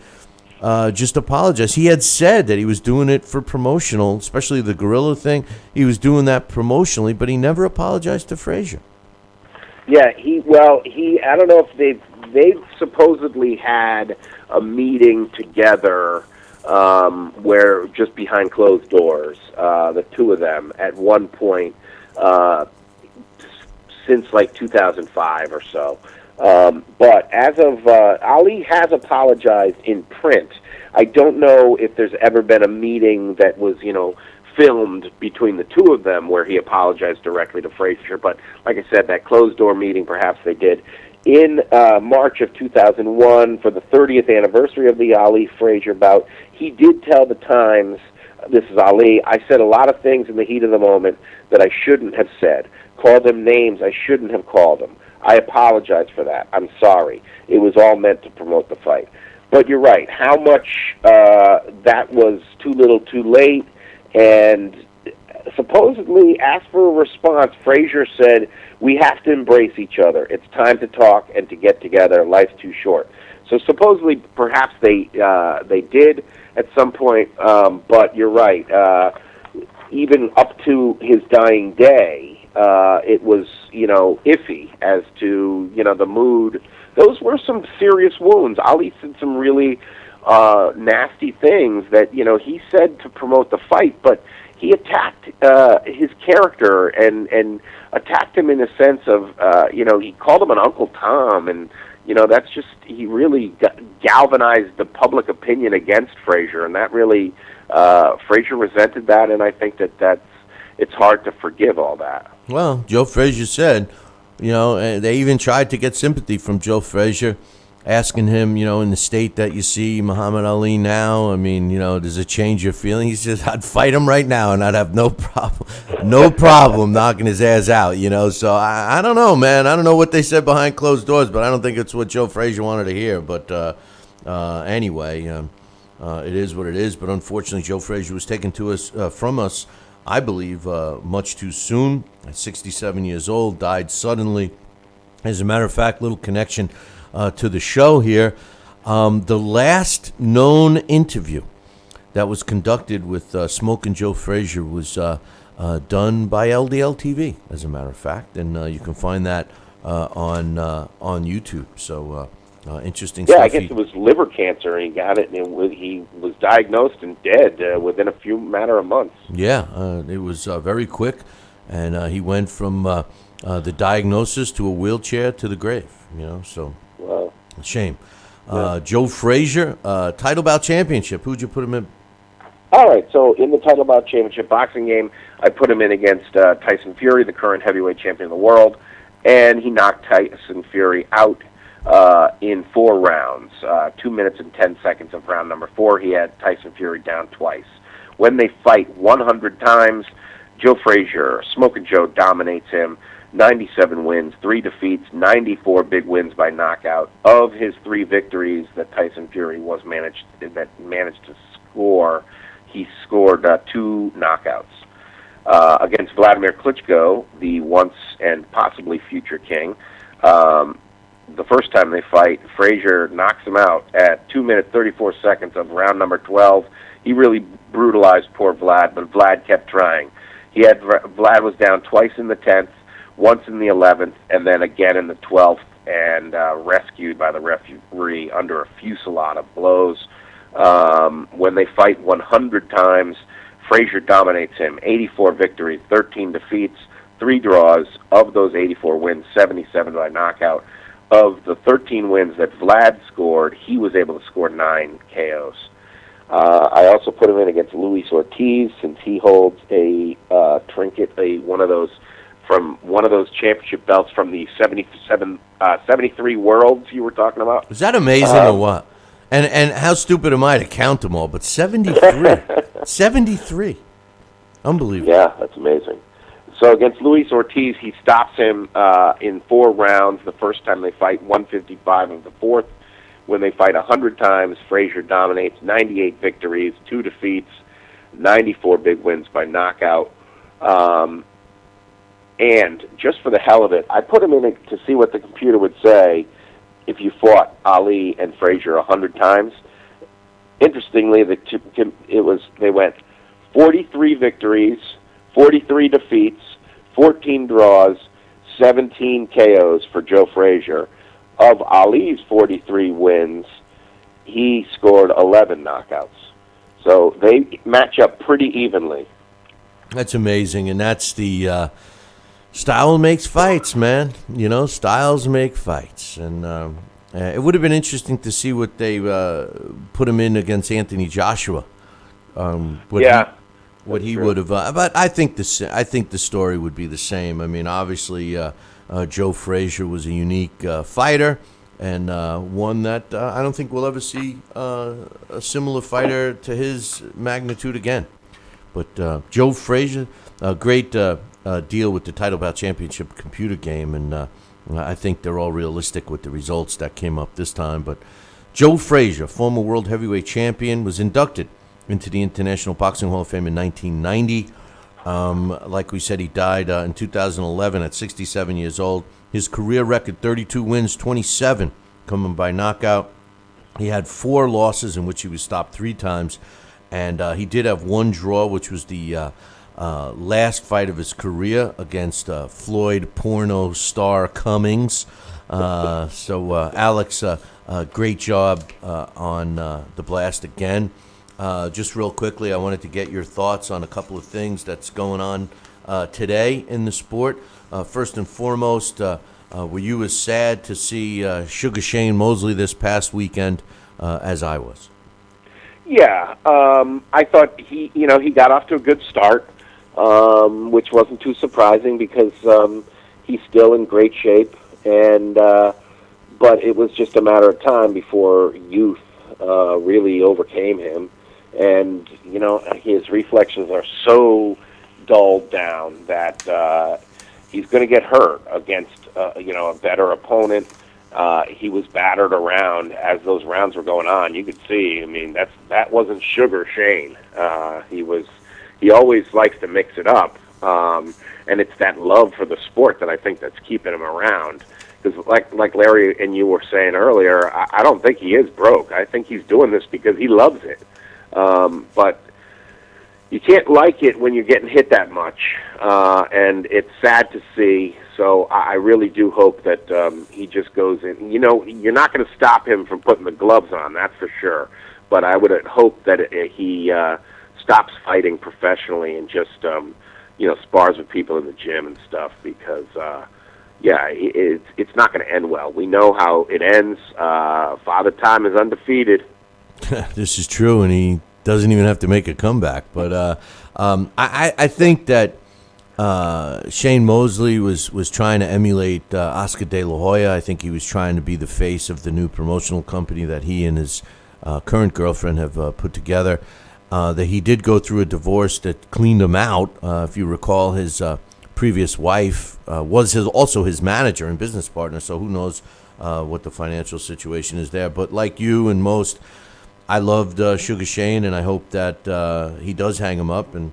just apologize. He had said that he was doing it for promotional, especially the gorilla thing. He was doing that promotionally, but he never apologized to Frazier. Yeah, I don't know if they've supposedly had a meeting together where just behind closed doors, the two of them at one point since like 2005 or so. But as of Ali has apologized in print. I don't know if there's ever been a meeting that was, filmed between the two of them where he apologized directly to Frazier. But like I said, that closed-door meeting, perhaps they did. In March of 2001, for the 30th anniversary of the Ali-Frazier bout, he did tell the Times, this is Ali, I said a lot of things in the heat of the moment that I shouldn't have said. Called them names I shouldn't have called them. I apologize for that. I'm sorry. It was all meant to promote the fight. But you're right. How much that was too little too late, and supposedly asked for a response. Frazier said, we have to embrace each other. It's time to talk and to get together. Life's too short. So supposedly perhaps they did at some point, but you're right. Even up to his dying day, it was, iffy as to, the mood. Those were some serious wounds. Ali said some really nasty things that, he said to promote the fight, but he attacked his character and attacked him in a sense of, he called him an Uncle Tom, and, that's just, he really galvanized the public opinion against Frazier, and that really, Frazier resented that, and I think it's hard to forgive all that. Well, Joe Frazier said, they even tried to get sympathy from Joe Frazier, asking him, in the state that you see Muhammad Ali now, I mean, does it change your feeling? He says, I'd fight him right now, and I'd have no problem knocking his ass out, So I don't know, man. I don't know what they said behind closed doors, but I don't think it's what Joe Frazier wanted to hear. But anyway, it is what it is. But unfortunately, Joe Frazier was taken from us, I believe, much too soon. At 67 years old, died suddenly. As a matter of fact, little connection to the show here. The last known interview that was conducted with Smokin' Joe Frazier was done by LDL TV, as a matter of fact, and you can find that on YouTube. So interesting stuff. Yeah, I guess it was liver cancer, and he got it, and he was diagnosed and dead within a few matter of months. Yeah, it was very quick, and he went from the diagnosis to a wheelchair to the grave. So wow, shame. Joe Frazier, title bout championship. Who'd you put him in? All right, so in the title bout championship boxing game, I put him in against Tyson Fury, the current heavyweight champion of the world, and he knocked Tyson Fury out in 4 rounds, 2 minutes and 10 seconds of round number 4. He had Tyson Fury down twice. When they fight 100 times, Joe Frazier, Smokin' Joe, dominates him. 97 wins, 3 defeats, 94 big wins by knockout. Of his 3 victories that Tyson Fury managed to score, he scored 2 knockouts. Against Vladimir Klitschko, the once and possibly future king, the first time they fight, Frazier knocks him out at 2 minutes 34 seconds of round number 12. He really brutalized poor Vlad, but Vlad kept trying. Vlad was down twice in the 10th, once in the 11th, and then again in the 12th, and rescued by the referee under a fusillade of blows. When they fight 100 times, Frazier dominates him. 84 victories, 13 defeats, 3 draws. Of those 84 wins, 77 by knockout. Of the 13 wins that Vlad scored, he was able to score 9 KOs. I also put him in against Luis Ortiz, since he holds a trinket, one of those championship belts from the 73 Worlds you were talking about. Is that amazing or what? And how stupid am I to count them all? But 73. 73. Unbelievable. Yeah, that's amazing. So against Luis Ortiz, he stops him in 4 rounds. The first time they fight, 155 of the 4th. When they fight 100 times, Frazier dominates. 98 victories, 2 defeats, 94 big wins by knockout. And just for the hell of it, I put him in it to see what the computer would say if you fought Ali and Frazier 100 times. Interestingly, they went 43 victories, 43 defeats, 14 draws, 17 KOs for Joe Frazier. of Ali's 43 wins, he scored 11 knockouts. So they match up pretty evenly. That's amazing, and that's the style makes fights, man. You know, styles make fights, and it would have been interesting to see what they put him in against Anthony Joshua. What he would have. But I think the story would be the same. I mean, obviously, Joe Frazier was a unique fighter, and one that I don't think we'll ever see a similar fighter to his magnitude again. But Joe Frazier, a great deal with the Title Bout Championship computer game, and I think they're all realistic with the results that came up this time. But Joe Frazier, former world heavyweight champion, was inducted into the International Boxing Hall of Fame in 1990. Like we said, he died in 2011 at 67 years old. His career record, 32 wins, 27 coming by knockout. He had 4 losses in which he was stopped 3 times. And he did have 1 draw, which was the last fight of his career against Floyd porno star Cummings. So Alex, great job on the blast again. Just real quickly, I wanted to get your thoughts on a couple of things that's going on today in the sport. First and foremost, were you as sad to see Sugar Shane Mosley this past weekend as I was? Yeah, I thought he got off to a good start, which wasn't too surprising because he's still in great shape, and but it was just a matter of time before youth really overcame him, and his reflexes are so dulled down that he's going to get hurt against a better opponent. He was battered around as those rounds were going on. You could see. I mean, that wasn't Sugar Shane. He always likes to mix it up, and it's that love for the sport that I think that's keeping him around. Because, like Larry and you were saying earlier, I don't think he is broke. I think he's doing this because he loves it. But you can't like it when you're getting hit that much, and it's sad to see. So I really do hope that he just goes in. You're not going to stop him from putting the gloves on, that's for sure. But I would hope that he stops fighting professionally and just, spars with people in the gym and stuff because, it's not going to end well. We know how it ends. Father Time is undefeated. This is true, and he doesn't even have to make a comeback. But I think that Shane Mosley was trying to emulate Oscar De La Hoya. I think he was trying to be the face of the new promotional company that he and his current girlfriend have put together. That he did go through a divorce that cleaned him out. If you recall, his previous wife was also his manager and business partner, so who knows what the financial situation is there. But like you and most, I loved Sugar Shane, and I hope that he does hang him up and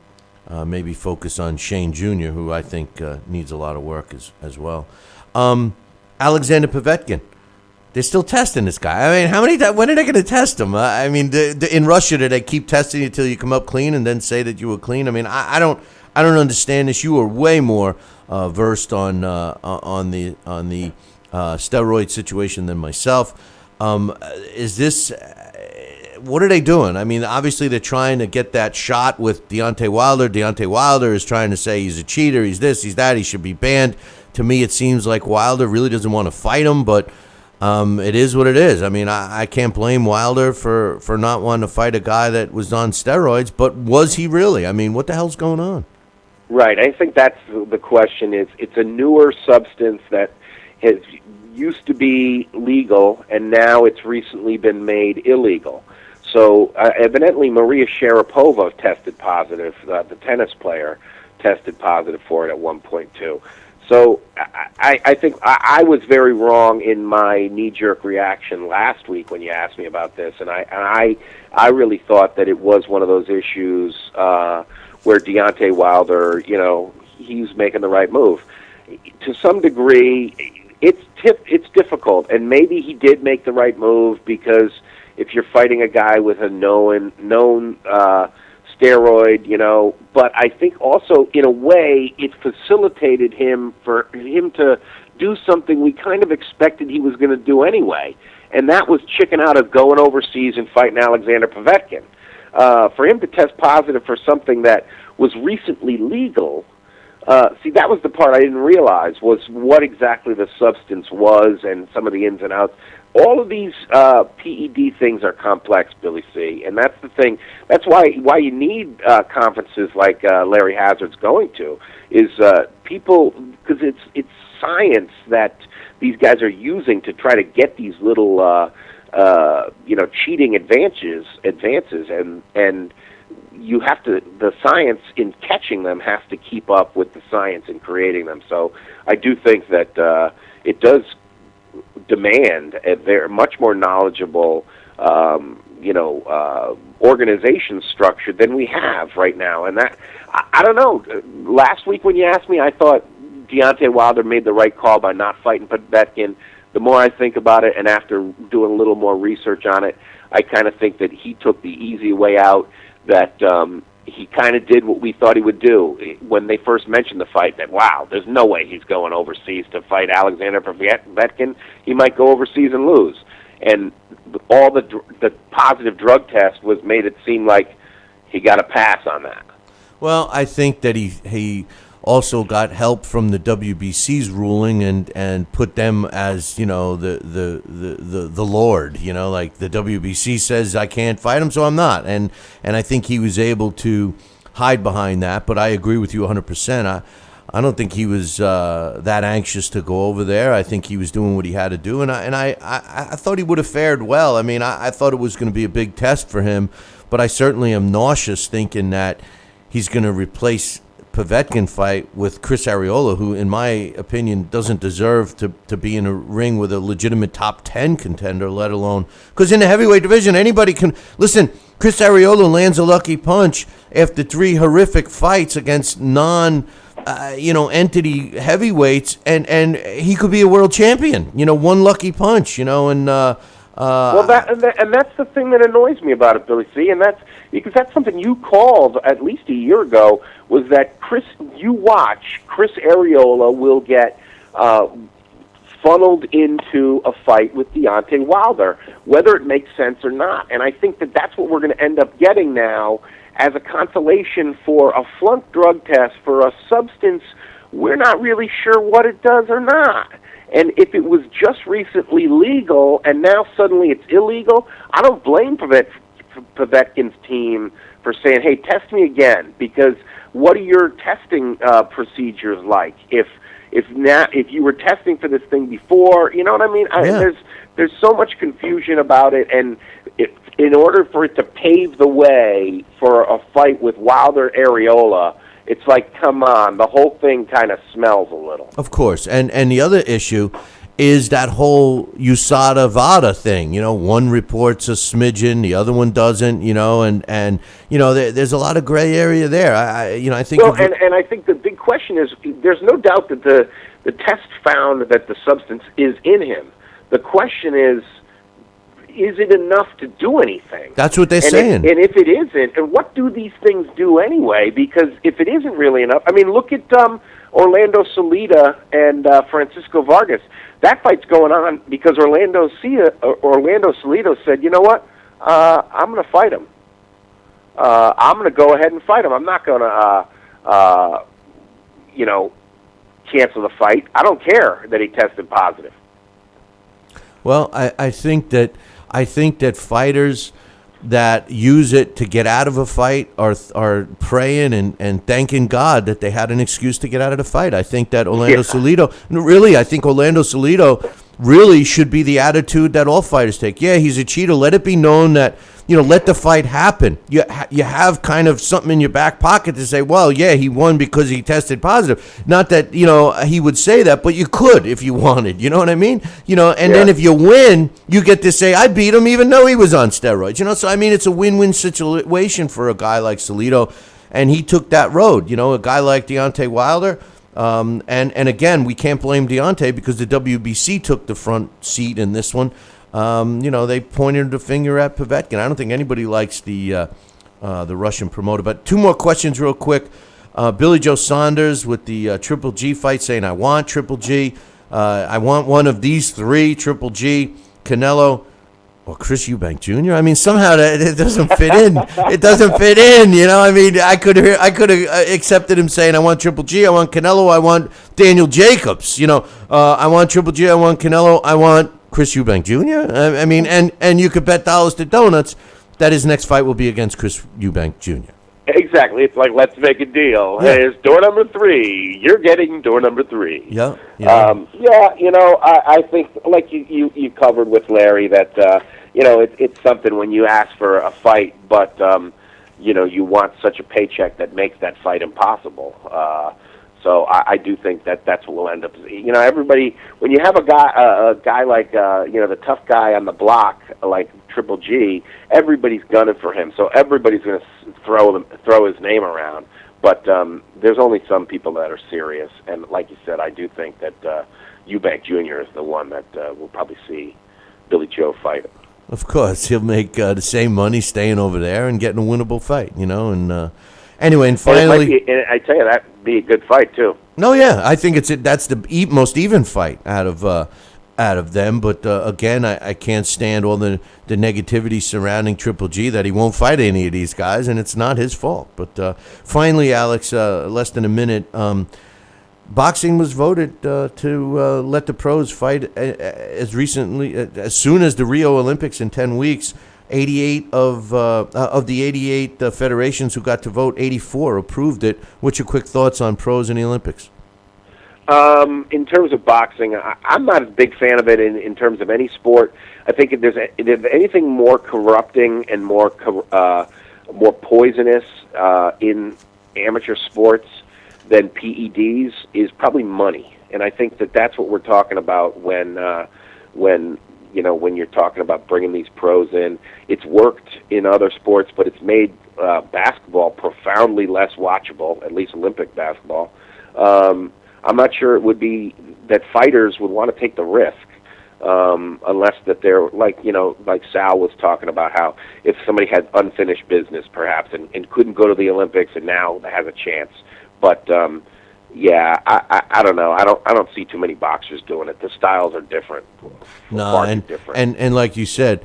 maybe focus on Shane Jr., who I think needs a lot of work as well. Alexander Povetkin. They're still testing this guy. I mean, when are they going to test him? I mean, in Russia, do they keep testing you until you come up clean and then say that you were clean? I mean, I don't understand this. You are way more versed on the steroid situation than myself. Is this? What are they doing? I mean, obviously they're trying to get that shot with Deontay Wilder. Deontay Wilder is trying to say he's a cheater, he's this, he's that, he should be banned. To me, it seems like Wilder really doesn't want to fight him, but it is what it is. I mean, I can't blame Wilder for not wanting to fight a guy that was on steroids, but was he really? I mean, what the hell's going on? Right. I think that's the question. It's a newer substance that has used to be legal, and now it's recently been made illegal. So evidently Maria Sharapova tested positive, the tennis player tested positive for it at one point too. So I think I was very wrong in my knee-jerk reaction last week when you asked me about this, and I really thought that it was one of those issues where Deontay Wilder, he's making the right move. To some degree, it's difficult, and maybe he did make the right move because if you're fighting a guy with a known steroid, but I think also in a way it facilitated him to do something we kind of expected he was going to do anyway, and that was chicken out of going overseas and fighting Alexander Povetkin. For him to test positive for something that was recently legal, see, that was the part I didn't realize, was what exactly the substance was and some of the ins and outs. All of these PED things are complex, Billy C., and that's the thing. That's why you need conferences like Larry Hazard's going to, is people, because it's science that these guys are using to try to get these little cheating advances, and you have to, the science in catching them has to keep up with the science in creating them. So I do think that it does demand a very much more knowledgeable organization structure than we have right now. And that, I don't know, last week when you asked me, I thought Deontay Wilder made the right call by not fighting Povetkin. The more I think about it, and after doing a little more research on it, I kind of think that he took the easy way out, that he kind of did what we thought he would do when they first mentioned the fight, that, wow, there's no way he's going overseas to fight Alexander Povetkin. He might go overseas and lose. And all the positive drug test was made it seem like he got a pass on that. Well, I think that he also got help from the WBC's ruling and put them as, the Lord, like the WBC says I can't fight him, so I'm not. And I think he was able to hide behind that, but I agree with you 100%. I don't think he was that anxious to go over there. I think he was doing what he had to do, and I thought he would have fared well. I mean, I thought it was going to be a big test for him, but I certainly am nauseous thinking that he's going to replace Povetkin fight with Chris Arreola, who, in my opinion, doesn't deserve to be in a ring with a legitimate top 10 contender, let alone, because in the heavyweight division, anybody can. Listen, Chris Arreola lands a lucky punch after 3 horrific fights against entity heavyweights, and he could be a world champion. One lucky punch. And that's the thing that annoys me about it, Billy C. And that's because that's something you called at least a year ago, was that Chris Arreola will get funneled into a fight with Deontay Wilder, whether it makes sense or not. And I think that that's what we're going to end up getting now, as a consolation for a flunk drug test for a substance we're not really sure what it does or not. And if it was just recently legal and now suddenly it's illegal, I don't blame Povetkin's team for saying, hey, test me again, because what are your testing procedures like? If you were testing for this thing before, you know what I mean? There's so much confusion about it, and in order for it to pave the way for a fight with Wilder Arreola, it's like, come on, the whole thing kind of smells a little. Of course, and the other issue is that whole USADA VADA thing. One reports a smidgen, the other one doesn't. And there's a lot of gray area there. I think. Well, and I think the big question is, there's no doubt that the test found that the substance is in him. The question is it enough to do anything? That's what they're saying. And if it isn't, and what do these things do anyway? Because if it isn't really enough, I mean, look at Orlando Salida and Francisco Vargas. That fight's going on because Orlando Salido said, you know what, I'm going to fight him. I'm going to go ahead and fight him. I'm not going to, cancel the fight. I don't care that he tested positive. Well, I think that fighters that use it to get out of a fight are praying and thanking God that they had an excuse to get out of the fight. I think that Orlando Salido really should be the attitude that all fighters take. Yeah, he's a cheater. Let it be known that, let the fight happen. You have kind of something in your back pocket to say, well, yeah, he won because he tested positive. Not that, he would say that, but you could if you wanted. You know what I mean? Then if you win, you get to say, I beat him even though he was on steroids. So, I mean, it's a win-win situation for a guy like Salido, and he took that road. A guy like Deontay Wilder, and again, we can't blame Deontay because the WBC took the front seat in this one. They pointed the finger at Povetkin. I don't think anybody likes the Russian promoter. But 2 more questions real quick. Billy Joe Saunders with the Triple G fight saying, I want Triple G. I want one of these three: Triple G, Canelo, or Chris Eubank Jr. I mean, somehow it doesn't fit in. It doesn't fit in, you know. I mean, I could have accepted him saying, "I want Triple G, I want Canelo, I want Daniel Jacobs." You know, I want Triple G, I want Canelo, I want Chris Eubank Jr. I mean, and you could bet dollars to donuts that his next fight will be against Chris Eubank Jr. Exactly. It's like, let's make a deal. Yeah. Here's door number 3. You're getting door number 3. Yeah. Yeah, you know, I think, like you covered with Larry, that, you know, it's something when you ask for a fight, but, you know, you want such a paycheck that makes that fight impossible. So I do think that's what we'll end up. You know, everybody, when you have a guy like, you know, the tough guy on the block, like Triple G, everybody's gunning for him. So everybody's going to throw his name around. But there's only some people that are serious. And like you said, I do think that Eubank Jr. is the one that we'll probably see Billy Joe fight. Of course, he'll make the same money staying over there and getting a winnable fight, you know. And anyway, and finally, and I tell you, that'd be a good fight too. No, yeah, I think that's the most even fight out of them. But again, I can't stand all the negativity surrounding Triple G, that he won't fight any of these guys, and it's not his fault. But finally, Alex, less than a minute. Boxing was voted to let the pros fight as soon as the Rio Olympics in 10 weeks. 88 of the 88 federations who got to vote, 84 approved it. What's your quick thoughts on pros in the Olympics? In terms of boxing, I'm not a big fan of it in terms of any sport. I think if there's anything more corrupting and more poisonous in amateur sports than PEDs is probably money. And I think that's what we're talking about when you know, when you're talking about bringing these pros in. It's worked in other sports, but it's made basketball profoundly less watchable, at least Olympic basketball. I'm not sure it would be that fighters would want to take the risk unless that they're, like, you know, like Sal was talking about, how if somebody had unfinished business perhaps and couldn't go to the Olympics and now has a chance. But yeah, I don't know. I don't see too many boxers doing it. The styles are different. No, and like you said,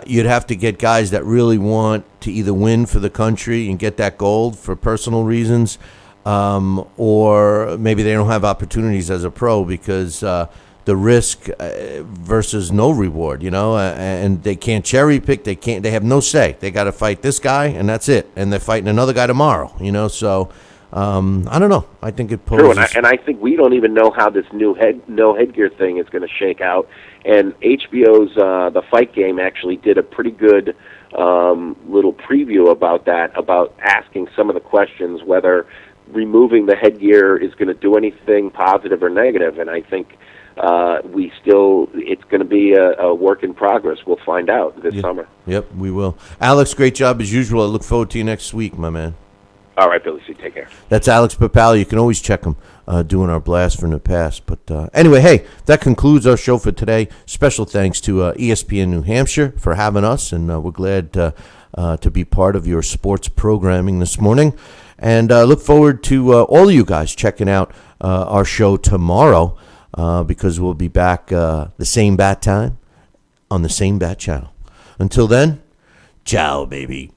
you'd have to get guys that really want to either win for the country and get that gold for personal reasons, or maybe they don't have opportunities as a pro because the risk versus no reward, you know, and they can't cherry pick. They have no say. They got to fight this guy and that's it. And they're fighting another guy tomorrow, you know, so. I don't know. I think it poses. True, and I think we don't even know how this new no headgear thing is going to shake out. And HBO's The Fight Game actually did a pretty good little preview about that, about asking some of the questions whether removing the headgear is going to do anything positive or negative. And I think it's going to be a work in progress. We'll find out this summer. Yep, we will. Alex, great job as usual. I look forward to you next week, my man. All right, Billy C. Take care. That's Alex Papali. You can always check him doing our blast from the past. But anyway, hey, that concludes our show for today. Special thanks to ESPN New Hampshire for having us, and we're glad to be part of your sports programming this morning. And look forward to all of you guys checking out our show tomorrow because we'll be back the same bat time on the same bat channel. Until then, ciao, baby.